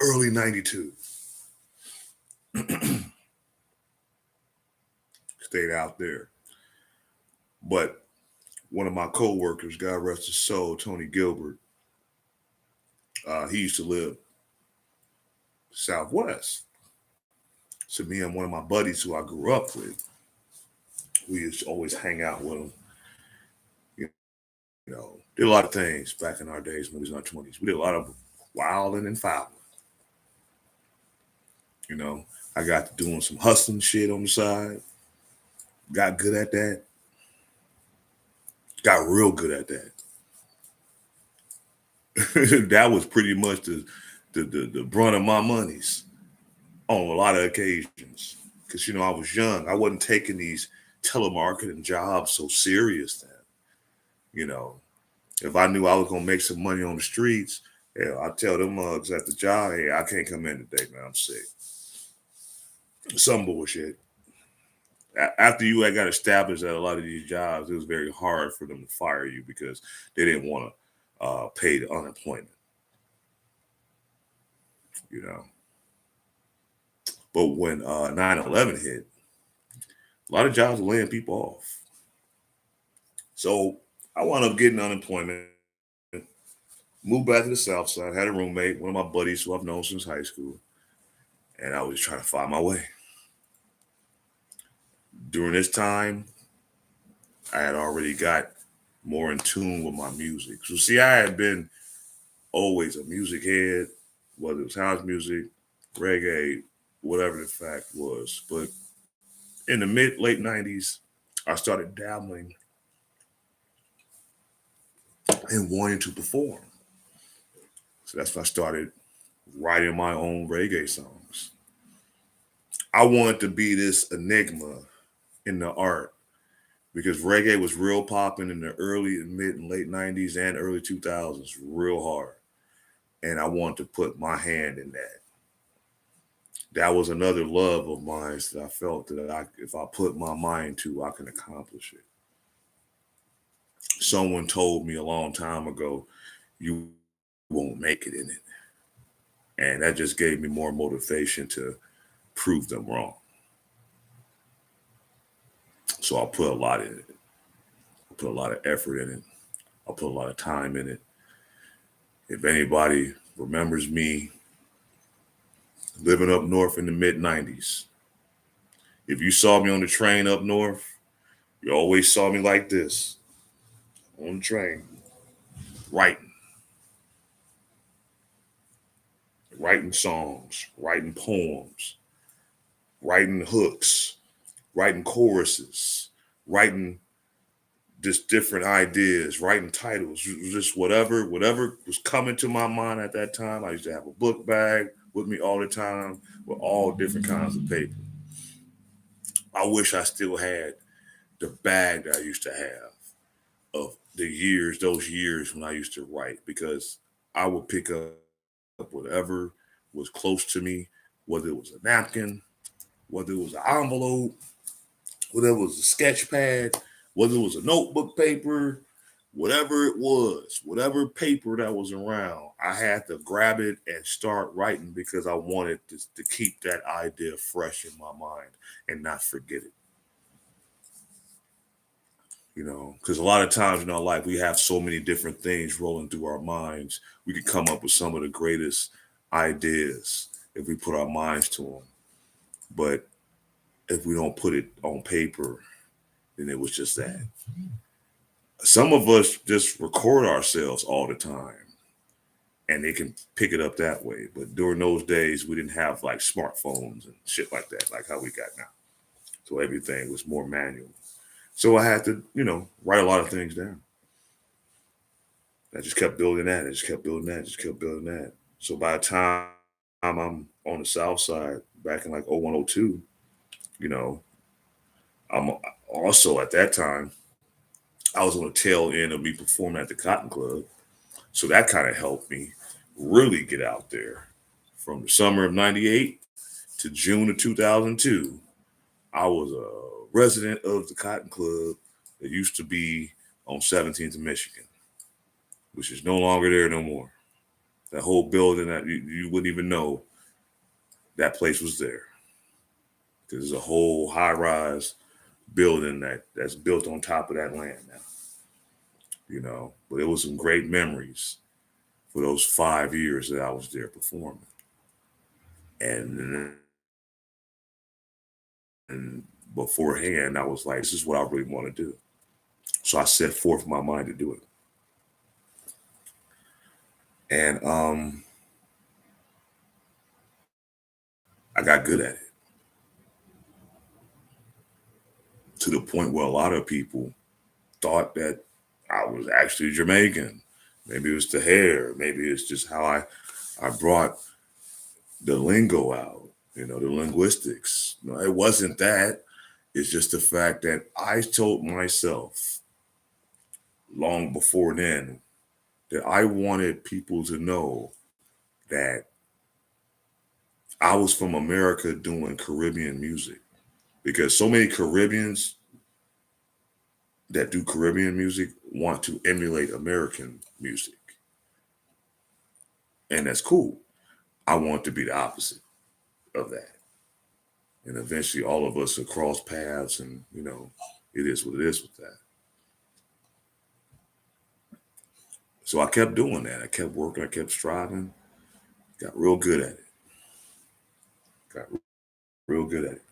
early 92. Stayed out there. But one of my co-workers, God rest his soul, Tony Gilbert, he used to live Southwest. So me and one of my buddies who I grew up with, we used to always hang out with him. Did a lot of things back in our days when we was in our 20s. We did a lot of wilding and fouling. I got to doing some hustling shit on the side. Got good at that. Got real good at that. That was pretty much the brunt of my monies on a lot of occasions. Because, I was young. I wasn't taking these telemarketing jobs so serious then. If I knew I was going to make some money on the streets, I'd tell them mugs at the job, hey, I can't come in today, man. I'm sick. some bullshit. After you had got established at a lot of these jobs, it was very hard for them to fire you because they didn't want to pay the unemployment, you know. But when 9/11 hit, a lot of jobs were laying people off. So I wound up getting unemployment, moved back to the South Side, had a roommate, one of my buddies who I've known since high school, and I was trying to find my way. During this time, I had already got more in tune with my music. So see, I had been always a music head, whether it was house music, reggae, whatever the fact was. But in the late 90s, I started dabbling and wanting to perform. So that's when I started writing my own reggae songs. I wanted to be this enigma in the art because reggae was real popping in the early and mid and late 90s and early 2000s, real hard. And I wanted to put my hand in that. That was another love of mine that I felt that if I put my mind to, I can accomplish it. Someone told me a long time ago, you won't make it in it. And that just gave me more motivation to prove them wrong. So I'll put a lot in it. I'll put a lot of effort in it. I'll put a lot of time in it. If anybody remembers me living up north in the mid 90s, if you saw me on the train up north, you always saw me like this on the train, writing songs, writing poems, writing hooks, writing choruses, writing just different ideas, writing titles, just whatever was coming to my mind at that time. I used to have a book bag with me all the time with all different kinds of paper. I wish I still had the bag that I used to have of those years when I used to write, because I would pick up whatever was close to me, whether it was a napkin, whether it was an envelope, whether it was a sketch pad, whether it was a notebook paper, whatever it was, whatever paper that was around, I had to grab it and start writing because I wanted to keep that idea fresh in my mind and not forget it. You know, because a lot of times in our life, we have so many different things rolling through our minds. We can come up with some of the greatest ideas if we put our minds to them. But if we don't put it on paper, then it was just that. Some of us just record ourselves all the time and they can pick it up that way. But during those days, we didn't have like smartphones and shit like that, like how we got now. So everything was more manual. So I had to, write a lot of things down. I just kept building that. I just kept building that. Just kept building that. So by the time I'm on the South Side back in like 0102, I'm also at that time, I was on the tail end of me performing at the Cotton Club. So that kind of helped me really get out there. From the summer of 98 to June of 2002, I was a resident of the Cotton Club that used to be on 17th in Michigan, which is no longer there no more. That whole building that you wouldn't even know that place was there. There's a whole high-rise building that's built on top of that land now. But it was some great memories for those 5 years that I was there performing. And beforehand, I was like, this is what I really want to do. So I set forth my mind to do it. And I got good at it. To the point where a lot of people thought that I was actually Jamaican. Maybe it was the hair. Maybe it's just how I brought the lingo out, the linguistics. No, it wasn't that. It's just the fact that I told myself long before then that I wanted people to know that I was from America doing Caribbean music because so many Caribbeans that do Caribbean music want to emulate American music. And that's cool. I want to be the opposite of that. And eventually all of us will cross paths and, it is what it is with that. So I kept doing that. I kept working. I kept striving. Got real good at it. Got real good at it.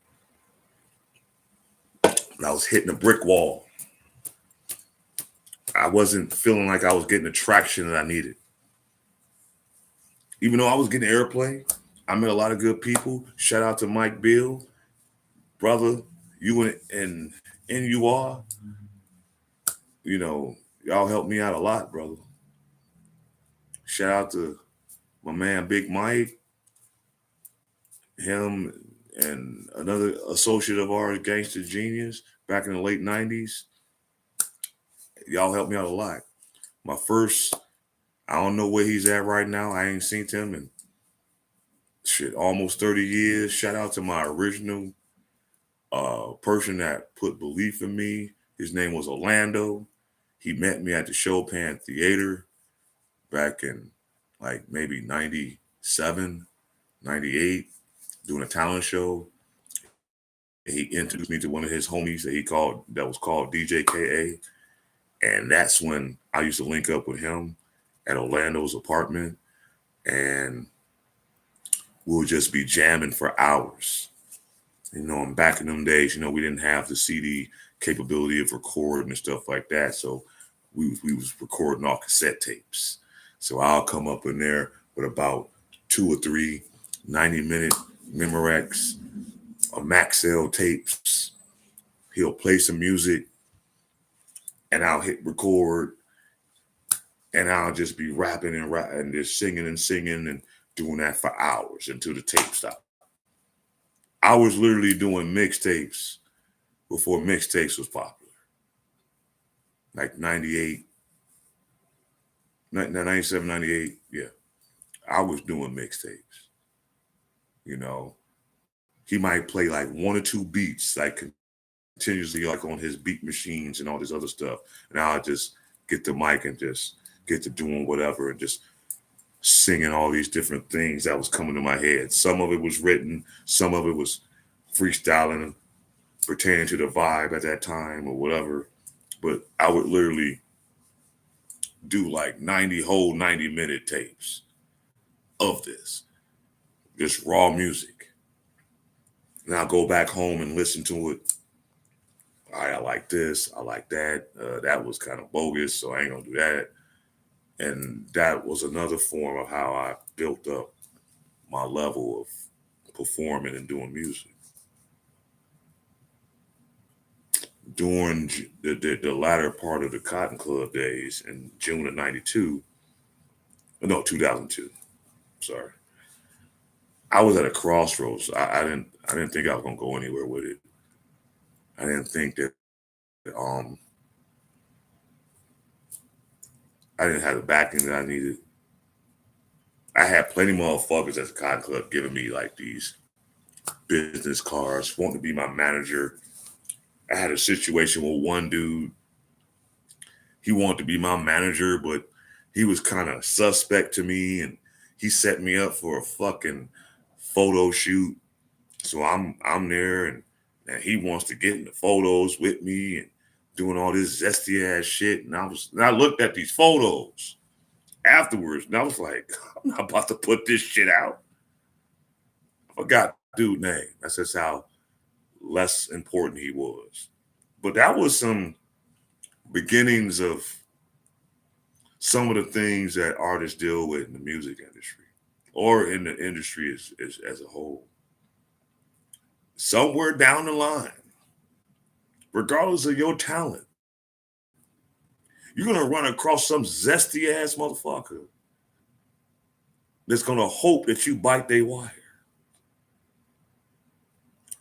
But I was hitting a brick wall. I wasn't feeling like I was getting the traction that I needed. Even though I was getting airplay, I met a lot of good people. Shout out to Mike Bill. Brother, you and you are, y'all helped me out a lot, brother. Shout out to my man, Big Mike, him and another associate of ours, Gangster Genius, back in the late 90s. Y'all helped me out a lot. My first, I don't know where he's at right now. I ain't seen him in almost 30 years. Shout out to my original person that put belief in me. His name was Orlando. He met me at the Chopin Theater back in like maybe 97, 98, doing a talent show. He introduced me to one of his homies that was called DJ KA. And that's when I used to link up with him at Orlando's apartment. And we'll just be jamming for hours. And back in them days, we didn't have the CD capability of recording and stuff like that. So we was recording off cassette tapes. So I'll come up in there with about 2 or 3 90-minute Memorex or Maxell tapes. He'll play some music and I'll hit record and I'll just be rapping and just singing and doing that for hours until the tape stopped. I was literally doing mixtapes before mixtapes was popular. Like 98, 97, 98, yeah. I was doing mixtapes. He might play like 1 or 2 beats, like continuously, like on his beat machines and all this other stuff. And I'll just get the mic and just get to doing whatever and just singing all these different things that was coming to my head. Some of it was written, some of it was freestyling, pertaining to the vibe at that time or whatever. But I would literally do like 90-minute tapes of this, just raw music. And I'll go back home and listen to it. All right, I like this, I like that. That was kind of bogus, so I ain't gonna do that. And that was another form of how I built up my level of performing and doing music. During the latter part of the Cotton Club days in June of 2002, sorry. I was at a crossroads. I didn't think I was gonna go anywhere with it. I didn't think that I didn't have the backing that I needed. I had plenty of motherfuckers at the Cotton Club giving me like these business cards, wanting to be my manager. I had a situation with one dude. He wanted to be my manager, but he was kind of suspect to me, and he set me up for a fucking photo shoot. So I'm there, and he wants to get in the photos with me and doing all this zesty ass shit. And I looked at these photos afterwards, and I was like, I'm not about to put this shit out. I forgot the dude's name. That's just how less important he was. But that was some beginnings of some of the things that artists deal with in the music industry or in the industry as a whole. Somewhere down the line, regardless of your talent, you're going to run across some zesty ass motherfucker that's going to hope that you bite their wire.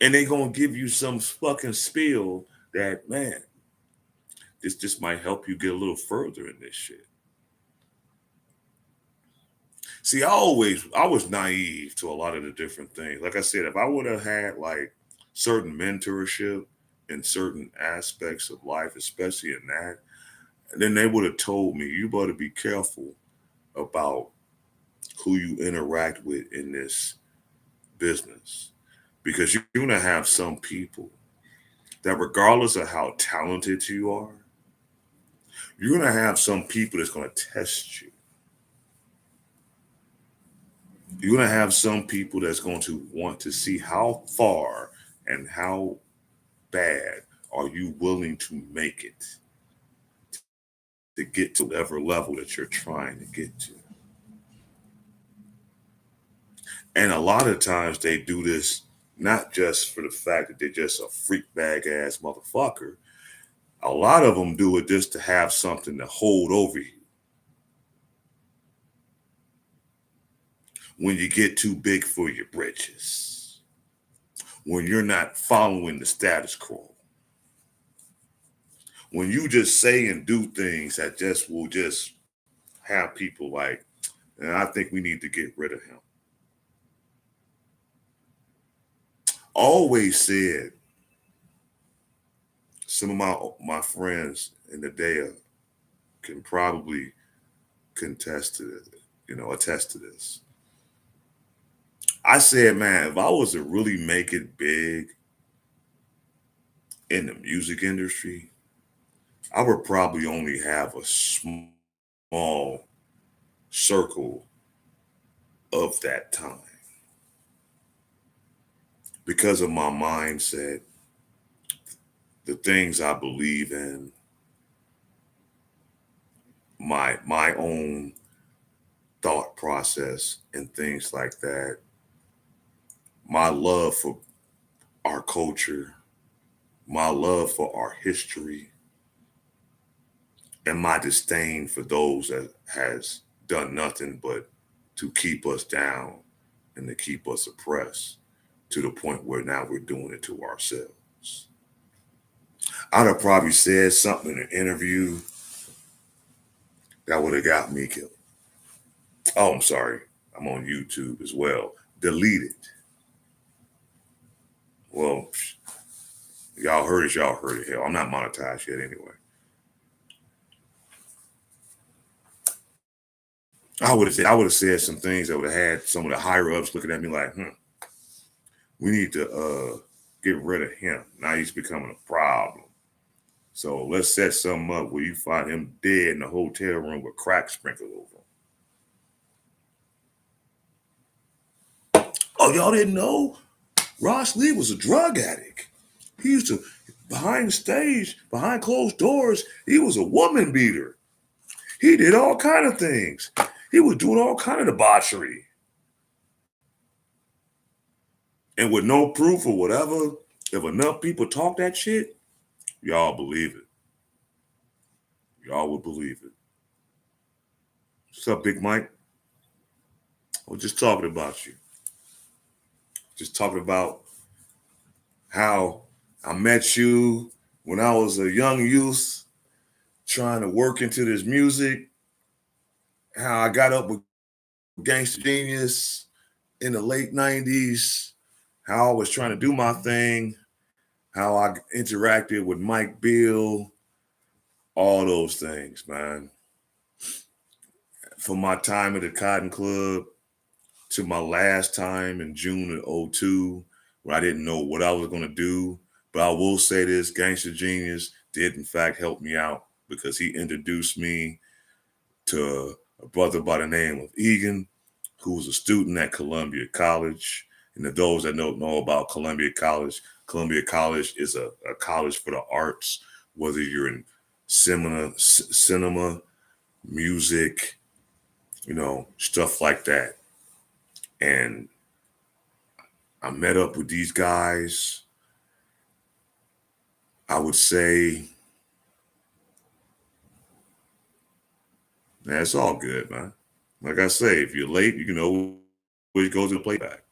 And they're going to give you some fucking spiel that, man, this just might help you get a little further in this shit. See, I was naive to a lot of the different things. Like I said, if I would have had like certain mentorship in certain aspects of life, especially in that, then they would have told me, you better be careful about who you interact with in this business. Because you're going to have some people that, regardless of how talented you are, you're going to have some people that's going to test you. You're going to have some people that's going to want to see how far and how bad are you willing to make it to get to whatever level that you're trying to get to. And a lot of times they do this not just for the fact that they're just a freak bag ass motherfucker. A lot of them do it just to have something to hold over you. When you get too big for your britches, when you're not following the status quo, when you just say and do things that just will just have people like, and I think we need to get rid of him. Always said, some of my friends in the day can probably attest to this. I said, man, if I was to really make it big in the music industry, I would probably only have a small circle of that time because of my mindset, the things I believe in, my own thought process and things like that, my love for our culture, my love for our history, and my disdain for those that has done nothing but to keep us down and to keep us oppressed to the point where now we're doing it to ourselves. I'd have probably said something in an interview that would have got me killed. Oh, I'm sorry. I'm on YouTube as well. Delete it. Well, y'all heard it. Hell, I'm not monetized yet anyway. I would have said some things that would have had some of the higher ups looking at me like, we need to get rid of him. Now he's becoming a problem. So let's set something up where you find him dead in the hotel room with crack sprinkled over him. Oh, y'all didn't know? Ross Lee was a drug addict. He used to, behind the stage, behind closed doors, he was a woman beater. He did all kind of things. He was doing all kind of debauchery. And with no proof or whatever, if enough people talk that shit, y'all believe it. Y'all would believe it. What's up, Big Mike? I was just talking about you. Just talking about how I met you when I was a young youth trying to work into this music, how I got up with Gangsta Genius in the late 90s, how I was trying to do my thing, how I interacted with Mike Bill, all those things, man. From my time at the Cotton Club to my last time in June of 2002, where I didn't know what I was going to do. But I will say this, Gangsta Genius did in fact help me out because he introduced me to a brother by the name of Egan, who was a student at Columbia College. And to those that don't know about Columbia College is a college for the arts, whether you're in cinema, music, stuff like that. And I met up with these guys, I would say, man, it's all good, man. Like I say, if you're late, you can always go to the playback.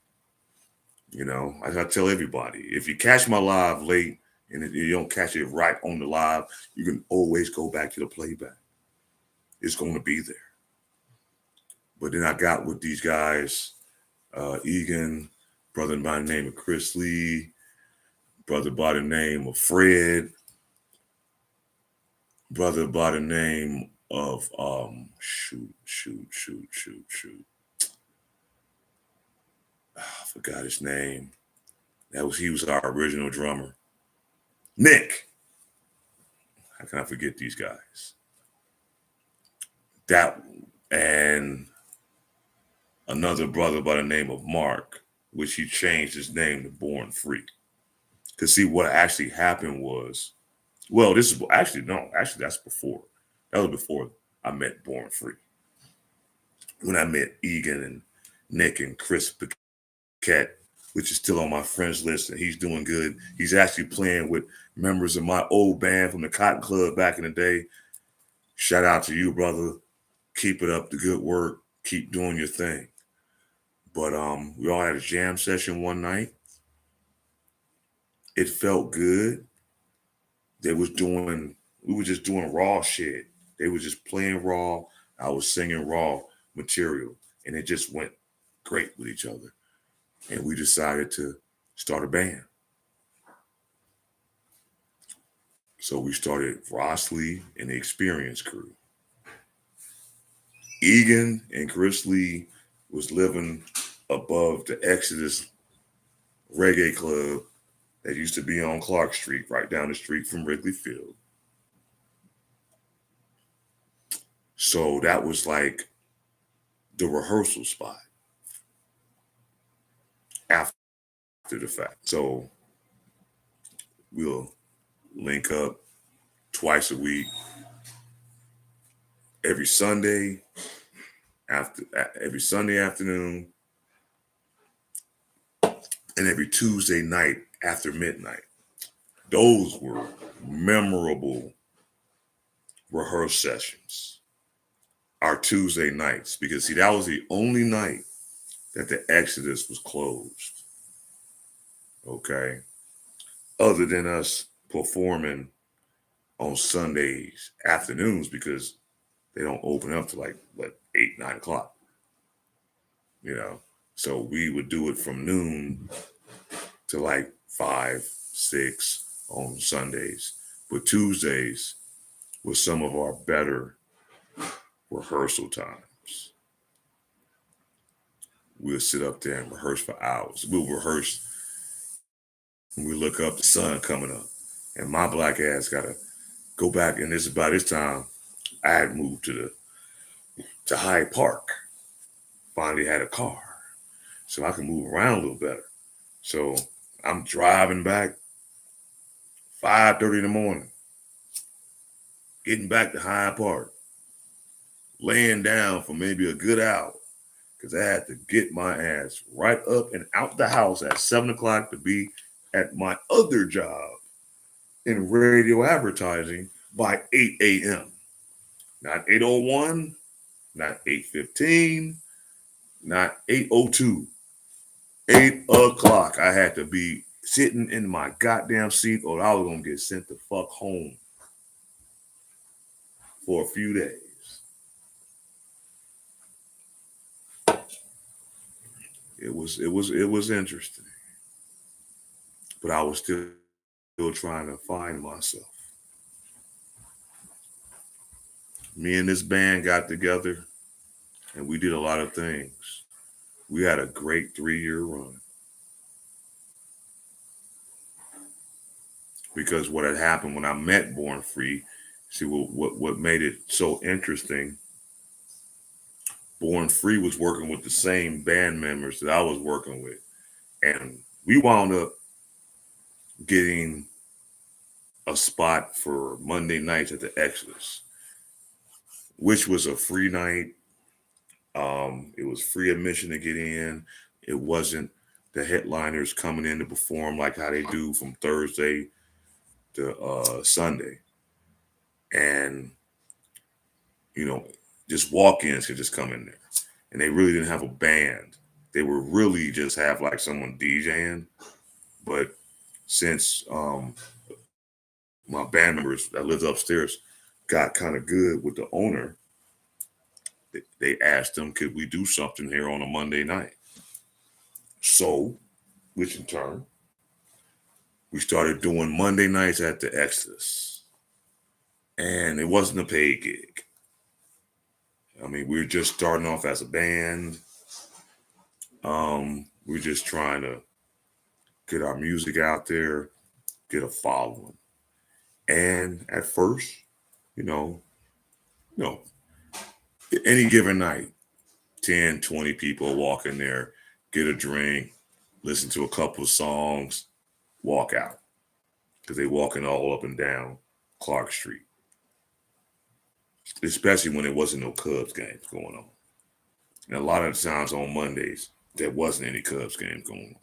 I tell everybody, if you catch my live late and you don't catch it right on the live, you can always go back to the playback. It's going to be there. But then I got with these guys, Egan, brother by the name of Chris Lee, brother by the name of Fred, brother by the name of shoot. I forgot his name. He was our original drummer. Nick. How can I forget these guys? That and another brother by the name of Mark, which he changed his name to Born Free. Because see, what actually happened was, well, this is actually that's before. That was before I met Born Free. When I met Egan and Nick and Chris Paquette, which is still on my friends list, and he's doing good. He's actually playing with members of my old band from the Cotton Club back in the day. Shout out to you, brother. Keep it up, the good work. Keep doing your thing. But we all had a jam session one night. It felt good. We were just doing raw shit. They were just playing raw. I was singing raw material, and it just went great with each other. And we decided to start a band. So we started Ross Lee and the Experience Crew. Egan and Chris Lee was living above the Exodus Reggae Club that used to be on Clark Street, right down the street from Wrigley Field. So that was like the rehearsal spot after the fact. So we'll link up twice a week, every Sunday afternoon, and every Tuesday night after midnight. Those were memorable rehearsal sessions. Our Tuesday nights, because see, that was the only night that the Exodus was closed. Okay. Other than us performing on Sundays afternoons, because they don't open up to like 8, 9 o'clock. So we would do it from noon to like 5, 6 on Sundays. But Tuesdays was some of our better rehearsal times. We'll sit up there and rehearse for hours. We'll rehearse and we look up, the sun coming up. And my black ass gotta go back, and this is by this time I had moved to Hyde Park. Finally had a car, so I can move around a little better. So I'm driving back 5:30 in the morning, getting back to Hyde Park, laying down for maybe a good hour, because I had to get my ass right up and out the house at 7 o'clock to be at my other job in radio advertising by 8 a.m. Not 8:01, not 8:15, not 8:02. 8 o'clock. I had to be sitting in my goddamn seat, or I was gonna get sent the fuck home for a few days. It was interesting, but I was still trying to find myself. Me and this band got together, and we did a lot of things. We had a great 3-year run. Because what had happened when I met Born Free, see what made it so interesting, Born Free was working with the same band members that I was working with. And we wound up getting a spot for Monday nights at the Exodus, which was a free night. It was free admission to get in. It wasn't the headliners coming in to perform like how they do from Thursday to Sunday. And, just walk-ins could just come in there. And they really didn't have a band. They were really just have like someone DJing. But since my band members that lived upstairs got kind of good with the owner, they asked them, could we do something here on a Monday night? So, which in turn, we started doing Monday nights at the Exodus. And it wasn't a paid gig. I mean, we were just starting off as a band. We're just trying to get our music out there, get a following. And at first, you know, any given night, 10, 20 people walk in there, get a drink, listen to a couple of songs, walk out. Because they walking all up and down Clark Street. Especially when there wasn't no Cubs games going on. And a lot of the times on Mondays, there wasn't any Cubs games going on.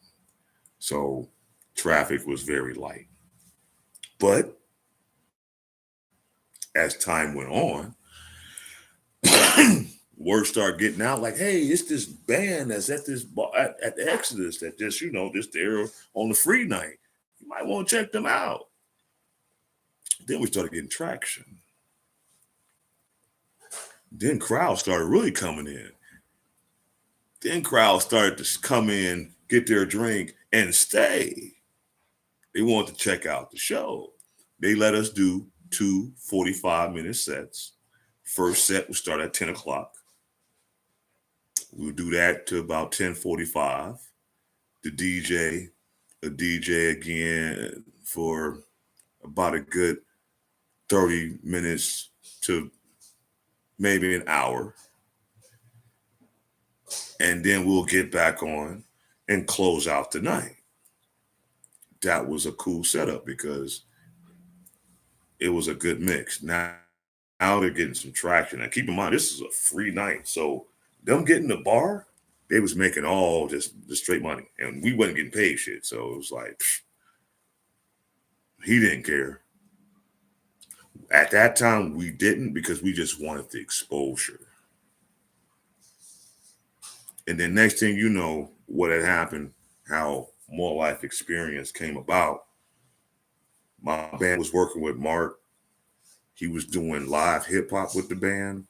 So traffic was very light. But as time went on, word started getting out like, hey, it's this band that's at this bar, at the Exodus that just, just there on the free night. You might want to check them out. Then we started getting traction. Then crowds started really coming in. Then crowds started to come in, get their drink, and stay. They wanted to check out the show. They let us do 2 45-minute sets. First set would start at 10 o'clock. We'll do that to about 10:45. A DJ again for about a good 30 minutes to maybe an hour. And then we'll get back on and close out the night. That was a cool setup because it was a good mix. Now they're getting some traction. Now keep in mind, this is a free night. So them getting the bar, they was making all just the straight money. And we wasn't getting paid shit. So it was like, he didn't care. At that time, we didn't because we just wanted the exposure. And then next thing you know, what had happened, how More Life Experience came about. My band was working with Mark. He was doing live hip hop with the band.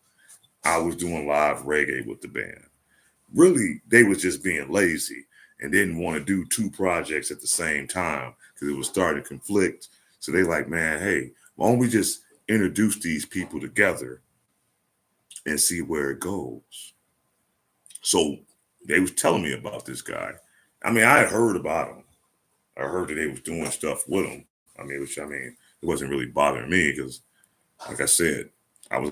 I was doing live reggae with the band. Really, they was just being lazy and didn't want to do 2 projects at the same time because it was starting to conflict. So they like, man, hey, why don't we just introduce these people together and see where it goes? So they was telling me about this guy. I mean, I had heard about him. I heard that they was doing stuff with him. It wasn't really bothering me because, like I said, I was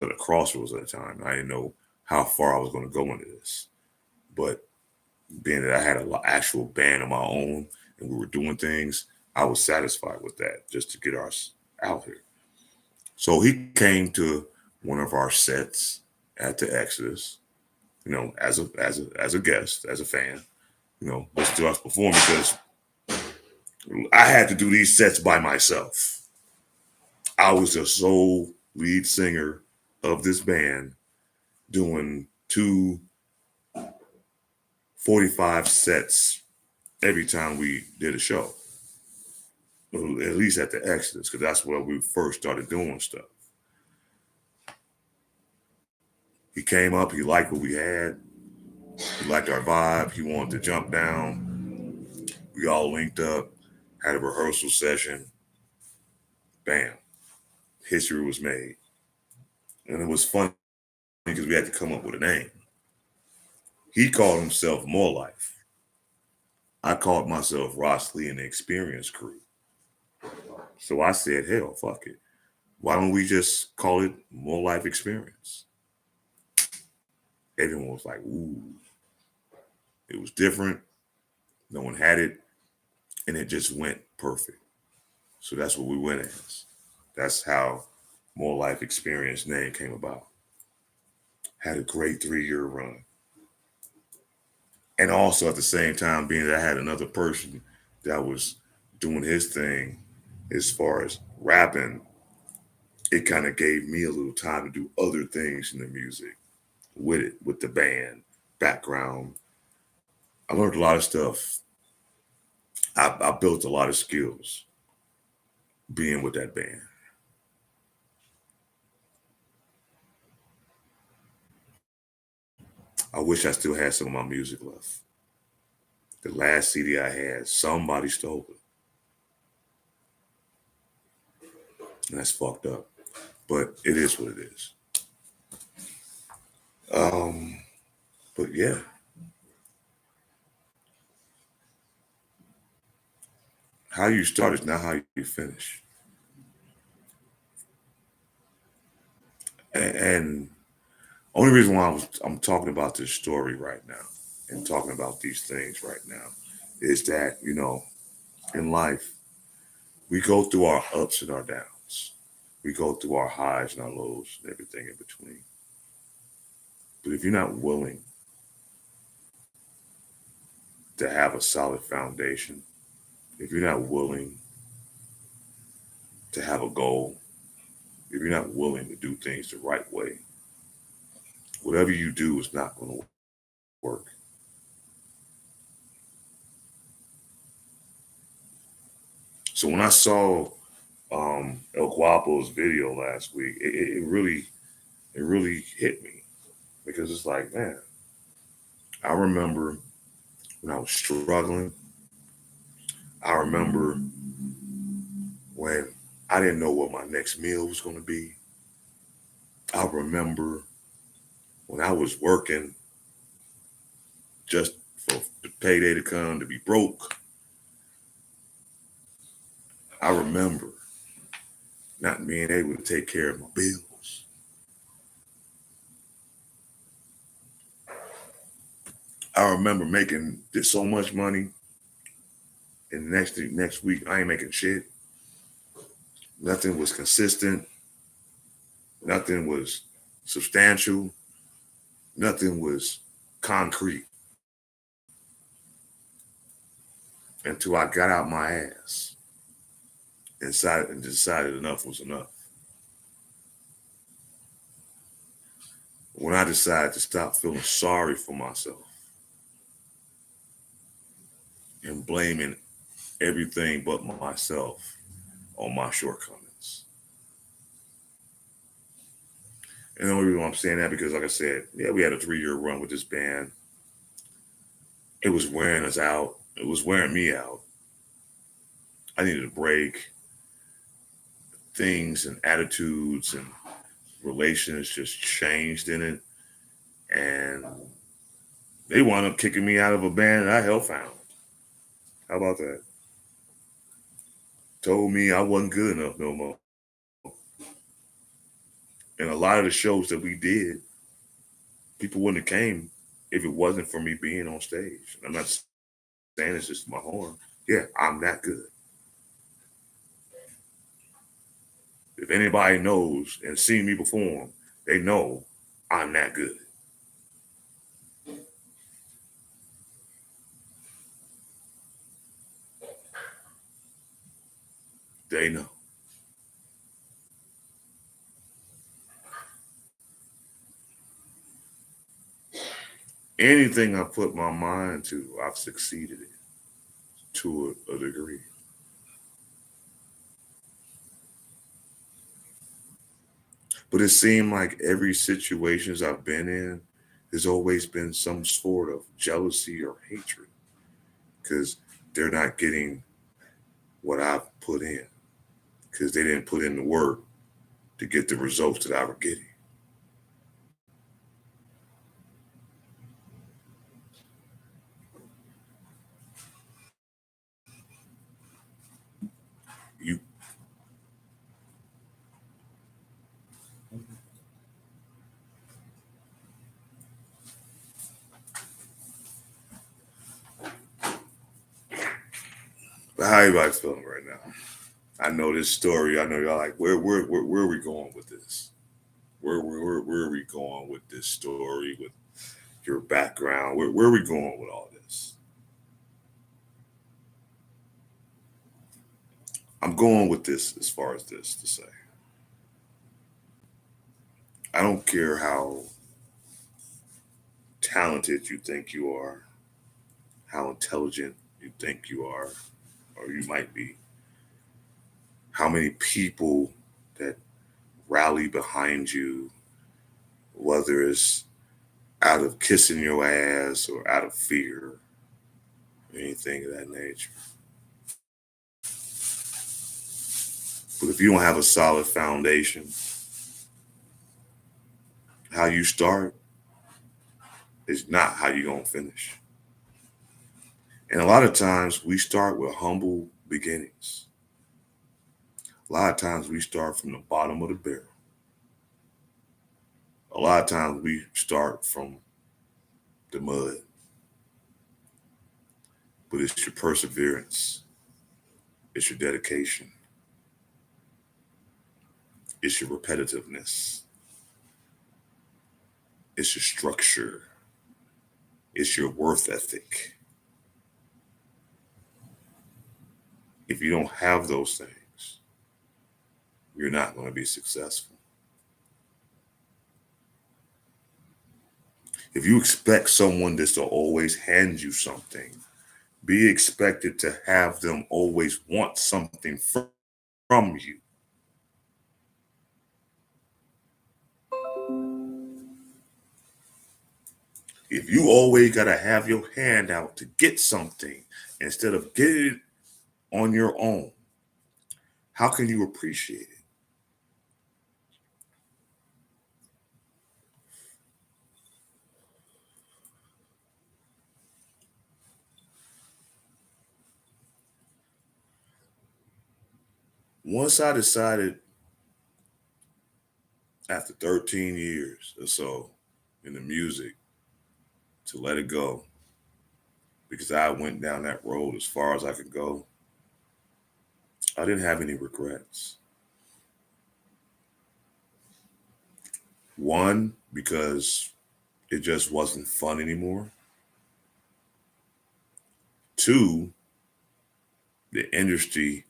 at a crossroads at the time. I didn't know how far I was going to go into this. But being that I had an actual band of my own and we were doing things, I was satisfied with that just to get us out here. So he came to one of our sets at the Exodus, as a guest, as a fan, listen to us perform because I had to do these sets by myself. I was the sole lead singer of this band doing 2 45 sets every time we did a show. At least at the Exodus, because that's where we first started doing stuff. He came up, he liked what we had, he liked our vibe, he wanted to jump down. We all linked up, had a rehearsal session. Bam. History was made. And it was funny because we had to come up with a name. He called himself More Life. I called myself Ross Lee and the Experience Crew. So I said, hell, fuck it. Why don't we just call it More Life Experience? Everyone was like, ooh. It was different. No one had it. And it just went perfect. So that's what we went as. That's how More Life Experience name came about. Had a great 3-year run. And also at the same time, being that I had another person that was doing his thing as far as rapping, it kind of gave me a little time to do other things in the music with the band, background. I learned a lot of stuff. I built a lot of skills being with that band. I wish I still had some of my music left. The last CD I had, somebody stole it. And that's fucked up. But it is what it is. But yeah. How you start is not how you finish. And only reason why I'm talking about this story right now and talking about these things right now is that, you know, in life, we go through our ups and our downs. We go through our highs and our lows and everything in between. But if you're not willing to have a solid foundation, if you're not willing to have a goal, if you're not willing to do things the right way, whatever you do is not going to work. So when I saw El Guapo's video last week, it really hit me because it's like, man, I remember when I was struggling. I remember when I didn't know what my next meal was going to be. I remember when I was working just for the payday to come to be broke. I remember not being able to take care of my bills. I remember making just so much money, and next week I ain't making shit. Nothing was consistent. Nothing was substantial. Nothing was concrete until I got out my ass and decided enough was enough. When I decided to stop feeling sorry for myself and blaming everything but myself on my shortcomings. And the only reason why I'm saying that because, like I said, yeah, we had a 3-year run with this band. It was wearing us out. It was wearing me out. I needed a break. Things and attitudes and relations just changed in it. And they wound up kicking me out of a band that I helped found. How about that? Told me I wasn't good enough no more. And a lot of the shows that we did, people wouldn't have came if it wasn't for me being on stage. I'm not saying it's just my horn. Yeah, I'm that good. If anybody knows and seen me perform, they know I'm that good. They know. Anything I put my mind to, I've succeeded in to a degree. But it seemed like every situations I've been in, there's always been some sort of jealousy or hatred because they're not getting what I've put in because they didn't put in the work to get the results that I was getting. You But how everybody's feeling right now? I know this story. I know y'all like, where are we going with this? Where are we going with this story, with your background? Where are we going with all this? I'm going with this as far as this to say. I don't care how talented you think you are, how intelligent you think you are, or you might be, how many people that rally behind you, whether it's out of kissing your ass or out of fear, anything of that nature. But if you don't have a solid foundation, how you start is not how you're going to finish. And a lot of times we start with humble beginnings. A lot of times we start from the bottom of the barrel. A lot of times we start from the mud. But it's your perseverance. It's your dedication. It's your repetitiveness. It's your structure. It's your worth ethic. If you don't have those things, you're not going to be successful. If you expect someone just to always hand you something, be expected to have them always want something from you. If you always got to have your hand out to get something instead of getting it on your own, how can you appreciate it? Once I decided after 13 years or so in the music to let it go, because I went down that road as far as I could go, I didn't have any regrets. One, because it just wasn't fun anymore. Two, the industry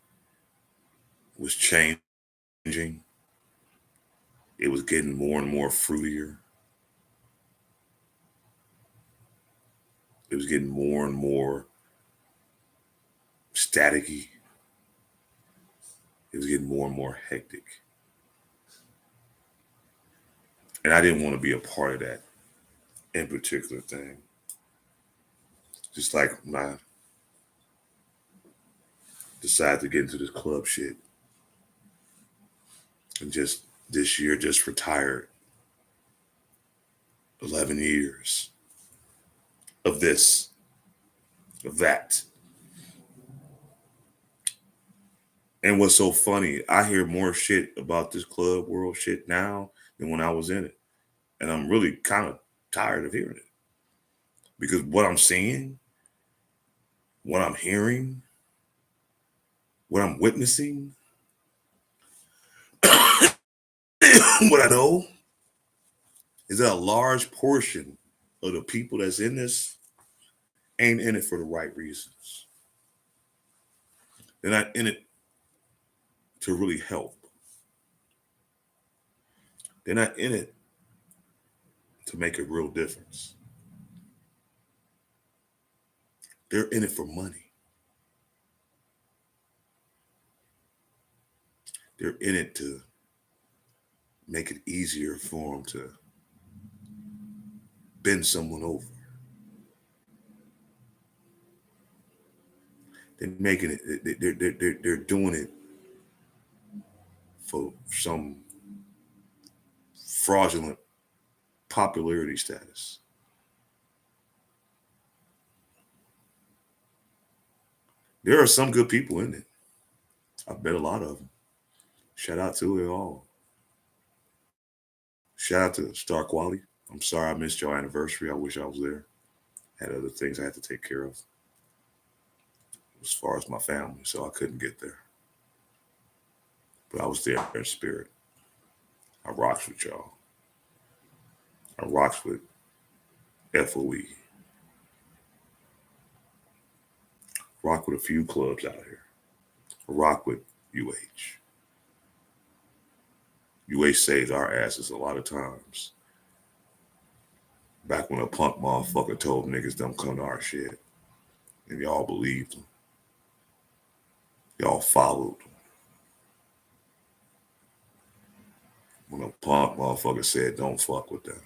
was changing. It was getting more and more fruitier. It was getting more and more staticky. It was getting more and more hectic. And I didn't want to be a part of that in particular thing. Just like when I decided to get into this club shit and just this year just retired 11 years of this, of that. And what's so funny, I hear more shit about this club world shit now than when I was in it. And I'm really kind of tired of hearing it. Because what I'm seeing, what I'm hearing, what I'm witnessing, what I know is that a large portion of the people that's in this ain't in it for the right reasons. They're not in it to really help. They're not in it to make a real difference. They're in it for money. They're in it to make it easier for them to bend someone over. They're making it. They're doing it for some fraudulent popularity status. There are some good people in it. I bet a lot of them. Shout out to it all. Shout out to Star Quality. I'm sorry I missed your anniversary. I wish I was there. Had other things I had to take care of as far as my family, so I couldn't get there. But I was there in spirit. I rocks with y'all. I rocks with FOE. Rock with a few clubs out here. I rock with UH. UH saves our asses a lot of times. Back when a punk motherfucker told niggas don't come to our shit. And y'all believed him. Y'all followed him. When a punk motherfucker said don't fuck with them.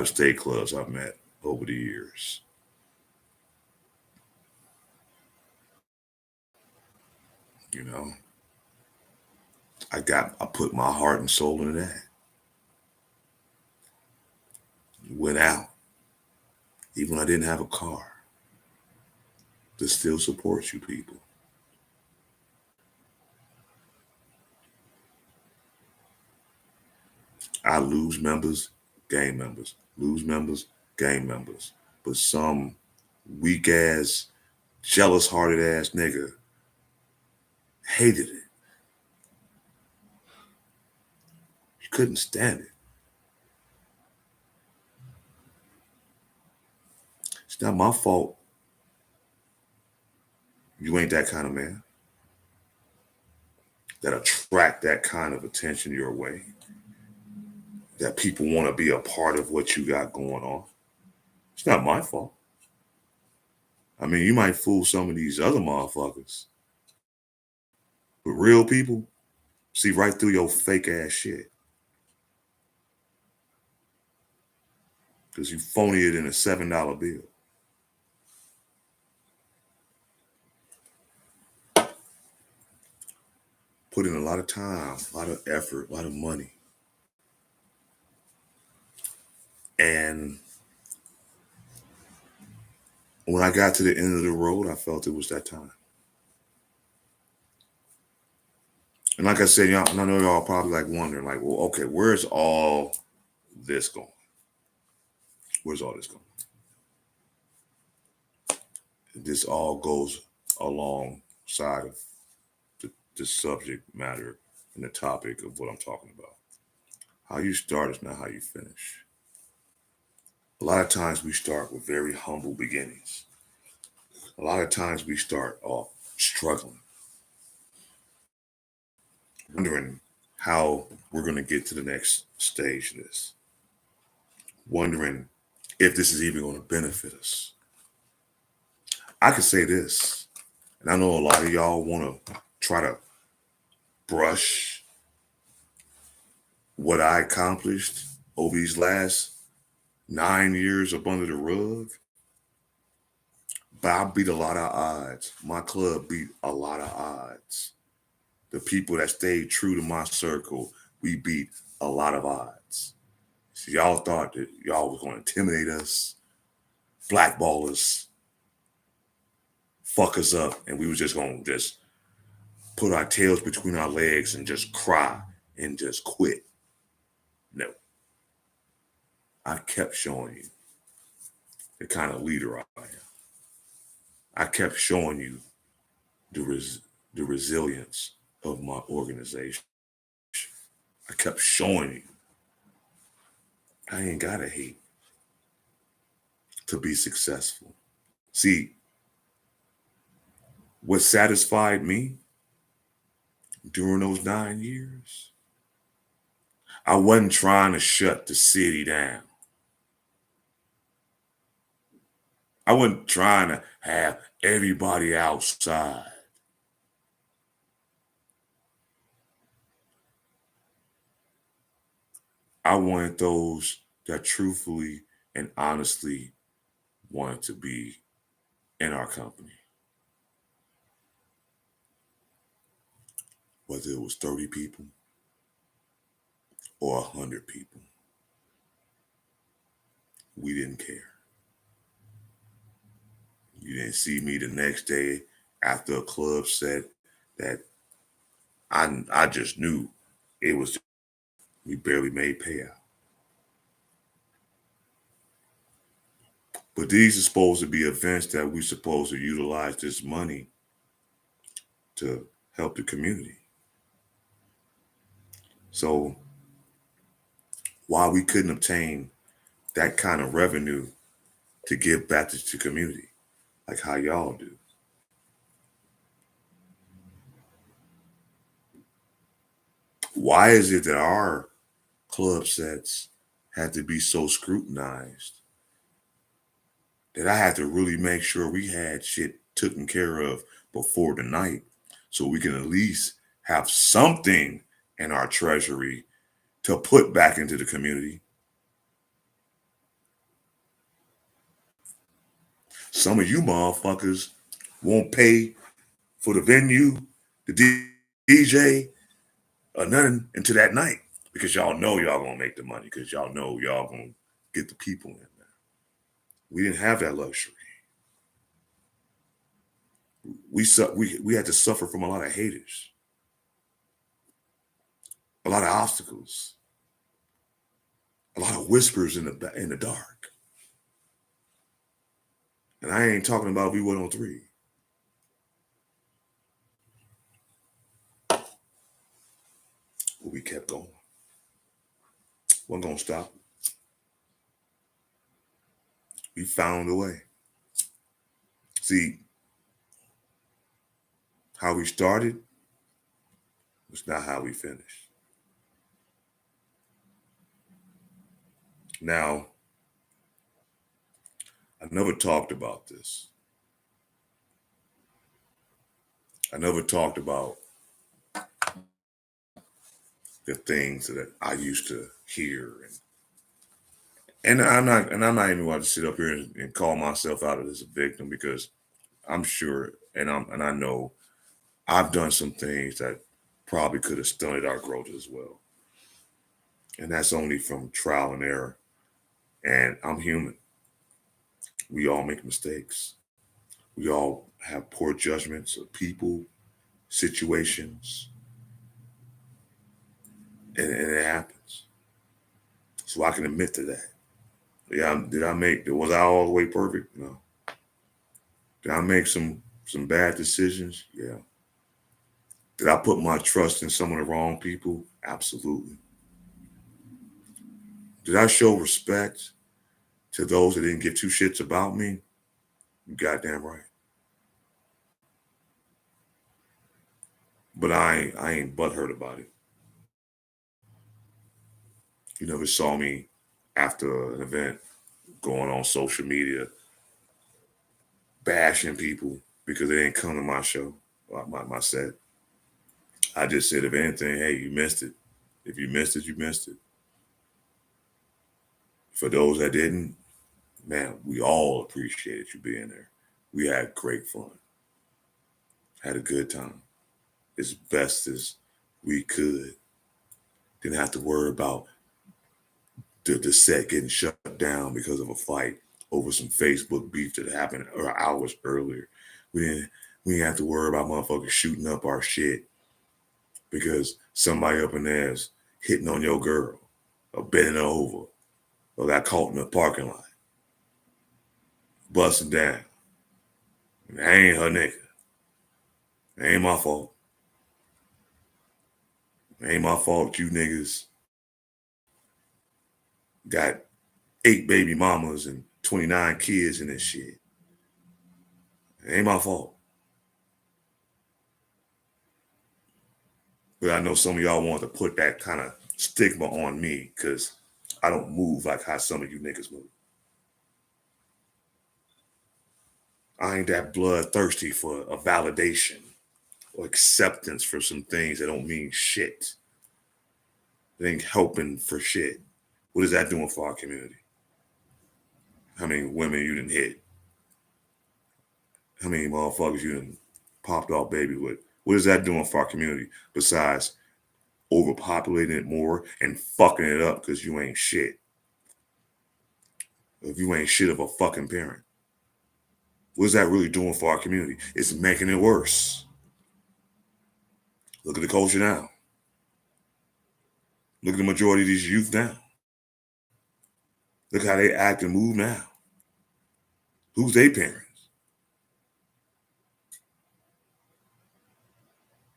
out-of-state clubs I've met over the years. You know, I put my heart and soul into that. Went out, even when I didn't have a car, to still support you people. I lose members, gain members, lose members, gain members. But some weak ass, jealous hearted ass nigga hated it. He couldn't stand it. It's not my fault you ain't that kind of man that attract that kind of attention your way, that people want to be a part of what you got going on. It's not my fault. I mean, you might fool some of these other motherfuckers, but real people see right through your fake ass shit. Because you phony it in a $7 bill. Put in a lot of time, a lot of effort, a lot of money. And when I got to the end of the road, I felt it was that time. And like I said, y'all, I know y'all probably like wondering, like, well, okay, where's all this going? Where's all this going? This all goes alongside of the subject matter and the topic of what I'm talking about. How you start is not how you finish. A lot of times we start with very humble beginnings. A lot of times we start off struggling, wondering how we're going to get to the next stage of this, wondering if this is even going to benefit us. I could say this, and I know a lot of y'all want to try to brush what I accomplished over these last 9 years up under the rug. But I beat a lot of odds. My club beat a lot of odds. The people that stayed true to my circle, we beat a lot of odds. So y'all thought that y'all was going to intimidate us, blackball us, fuck us up, and we was just going to just put our tails between our legs and just cry and just quit. No. I kept showing you the kind of leader I am. I kept showing you the resilience of my organization. I kept showing you I ain't gotta hate to be successful. See, what satisfied me during those 9 years, I wasn't trying to shut the city down. I wasn't trying to have everybody outside. I wanted those that truthfully and honestly wanted to be in our company. Whether it was 30 people or 100 people, we didn't care. You didn't see me the next day after a club set that I just knew it was, we barely made payout. But these are supposed to be events that we're supposed to utilize this money to help the community. So while we couldn't obtain that kind of revenue to give back to the community, like how y'all do, why is it that our club sets had to be so scrutinized that I had to really make sure we had shit taken care of before the night so we can at least have something in our treasury to put back into the community? Some of you motherfuckers won't pay for the venue, the DJ, or nothing until that night because y'all know y'all gonna make the money because y'all know y'all gonna get the people in there. We didn't have that luxury. We had to suffer from a lot of haters, a lot of obstacles, a lot of whispers in the dark. And I ain't talking about V103. But we kept going. Wasn't gonna stop. We found a way. See, how we started was not how we finished. Now, I never talked about this. I never talked about the things that I used to hear, and I'm not even going to sit up here and call myself out as a victim because I'm sure, and I know I've done some things that probably could have stunted our growth as well, and that's only from trial and error. And I'm human. We all make mistakes. We all have poor judgments of people, situations, and it happens. So I can admit to that. Yeah, was I all the way perfect? No. Did I make some bad decisions? Yeah. Did I put my trust in some of the wrong people? Absolutely. Did I show respect to those that didn't give two shits about me? You goddamn right. But I ain't butthurt about it. You never saw me after an event going on social media bashing people because they didn't come to my show, my set. I just said, if anything, hey, you missed it. If you missed it, you missed it. For those that didn't, man, we all appreciated you being there. We had great fun. Had a good time. As best as we could. Didn't have to worry about the set getting shut down because of a fight over some Facebook beef that happened hours earlier. We didn't have to worry about motherfuckers shooting up our shit because somebody up in there is hitting on your girl or bending her over or got caught in the parking lot. Busting down. And I ain't her nigga. It ain't my fault. It ain't my fault you niggas got 8 baby mamas and 29 kids in this shit. It ain't my fault. But I know some of y'all want to put that kind of stigma on me because I don't move like how some of you niggas move. I ain't that bloodthirsty for a validation or acceptance for some things that don't mean shit. They ain't helping for shit. What is that doing for our community? How many women you done hit? How many motherfuckers you done popped off baby with? What is that doing for our community besides overpopulating it more and fucking it up because you ain't shit? If you ain't shit of a fucking parent. What is that really doing for our community? It's making it worse. Look at the culture now. Look at the majority of these youth now. Look how they act and move now. Who's their parents?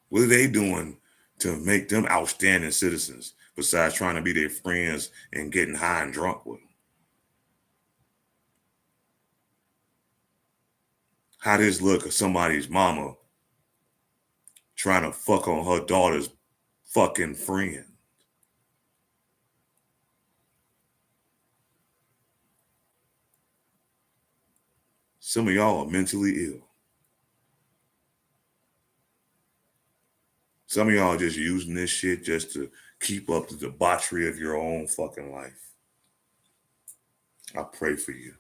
What are they doing to make them outstanding citizens besides trying to be their friends and getting high and drunk with them? How does look at somebody's mama trying to fuck on her daughter's fucking friend? Some of y'all are mentally ill. Some of y'all are just using this shit just to keep up the debauchery of your own fucking life. I pray for you.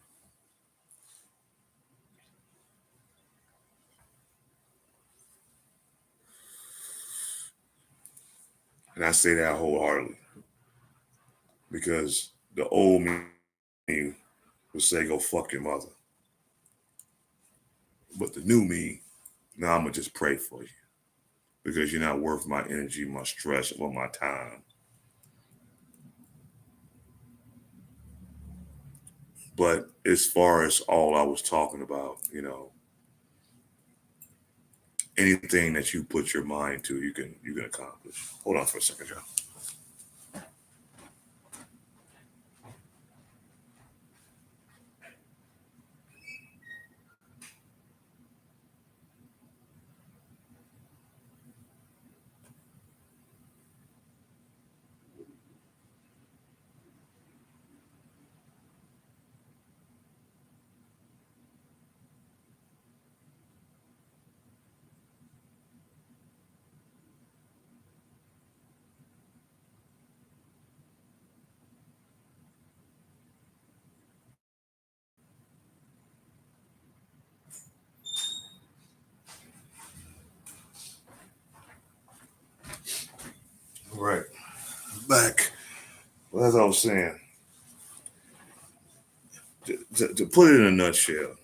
And I say that wholeheartedly because the old me would say, go fuck your mother. But the new me, now I'm going to just pray for you because you're not worth my energy, my stress, or my time. But as far as all I was talking about, anything that you put your mind to, you can accomplish. Hold on for a second, John. All right, back. Well, as I was saying, to put it in a nutshell,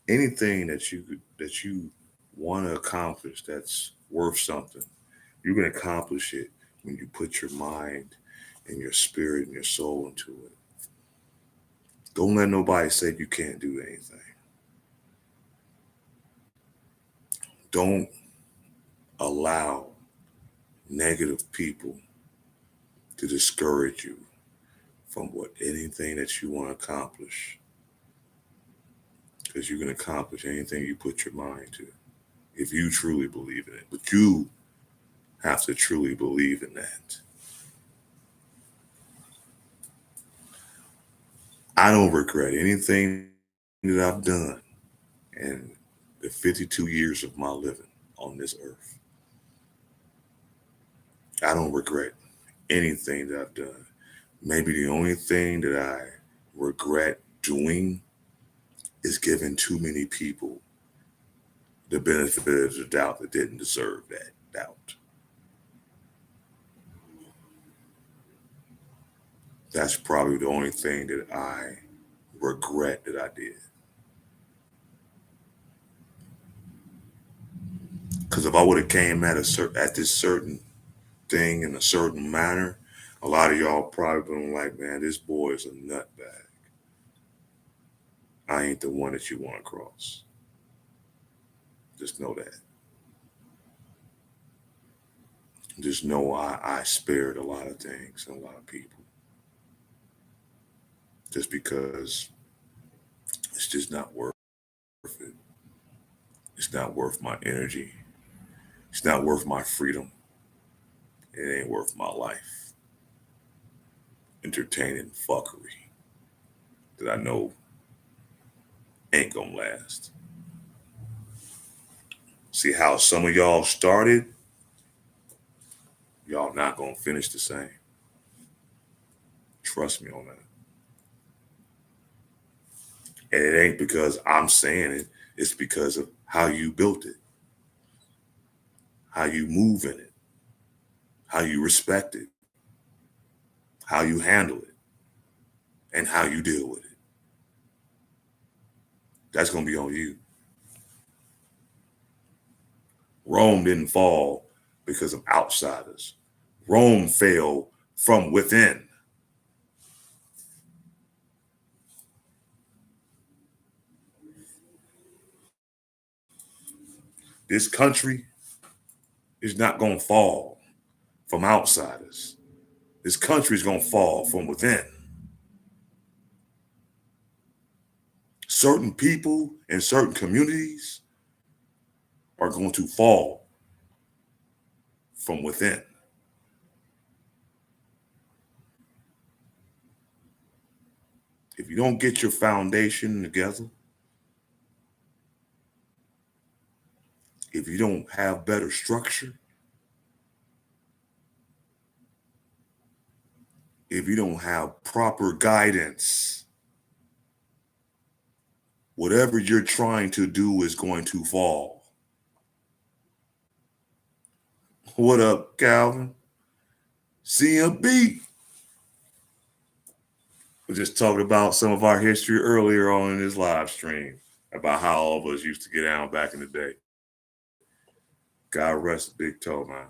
anything that you want to accomplish that's worth something, you're going to accomplish it when you put your mind and your spirit and your soul into it. Don't let nobody say you can't do anything. Don't allow negative people to discourage you from anything that you want to accomplish, because you can accomplish anything you put your mind to if you truly believe in it. But you have to truly believe in that. I don't regret anything that I've done in the 52 years of my living on this earth. I don't regret anything that I've done. Maybe the only thing that I regret doing is giving too many people the benefit of the doubt that didn't deserve that doubt. That's probably the only thing that I regret that I did. Because if I would have came at this certain thing in a certain manner, a lot of y'all probably been like, man, this boy is a nutbag. I ain't the one that you want to cross. Just know that. Just know I spared a lot of things and a lot of people. Just because it's just not worth it. It's not worth my energy. It's not worth my freedom. It ain't worth my life. Entertaining fuckery that I know ain't gonna last. See how some of y'all started? Y'all not gonna finish the same. Trust me on that. And it ain't because I'm saying it, it's because of how you built it, how you move in it, how you respect it, how you handle it, and how you deal with it. That's gonna be on you. Rome didn't fall because of outsiders. Rome fell from within. This country is not going to fall from outsiders. This country is going to fall from within. Certain people in certain communities are going to fall from within. If you don't get your foundation together, if you don't have better structure, if you don't have proper guidance, whatever you're trying to do is going to fall. What up, Calvin? CMB. We just talked about some of our history earlier on in this live stream about how all of us used to get down back in the day. God rest Big Toe, man.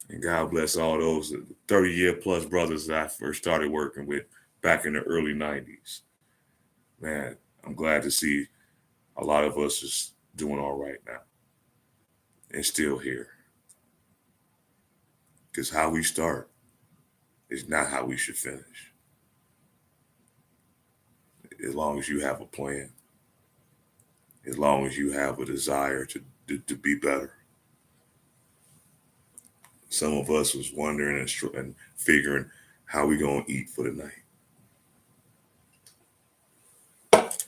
And God bless all those 30-year plus brothers that I first started working with back in the early 90s. Man, I'm glad to see a lot of us is doing all right now and still here. Because how we start is not how we should finish. As long as you have a plan, as long as you have a desire to be better. Some of us was wondering and figuring how we gonna eat for the night.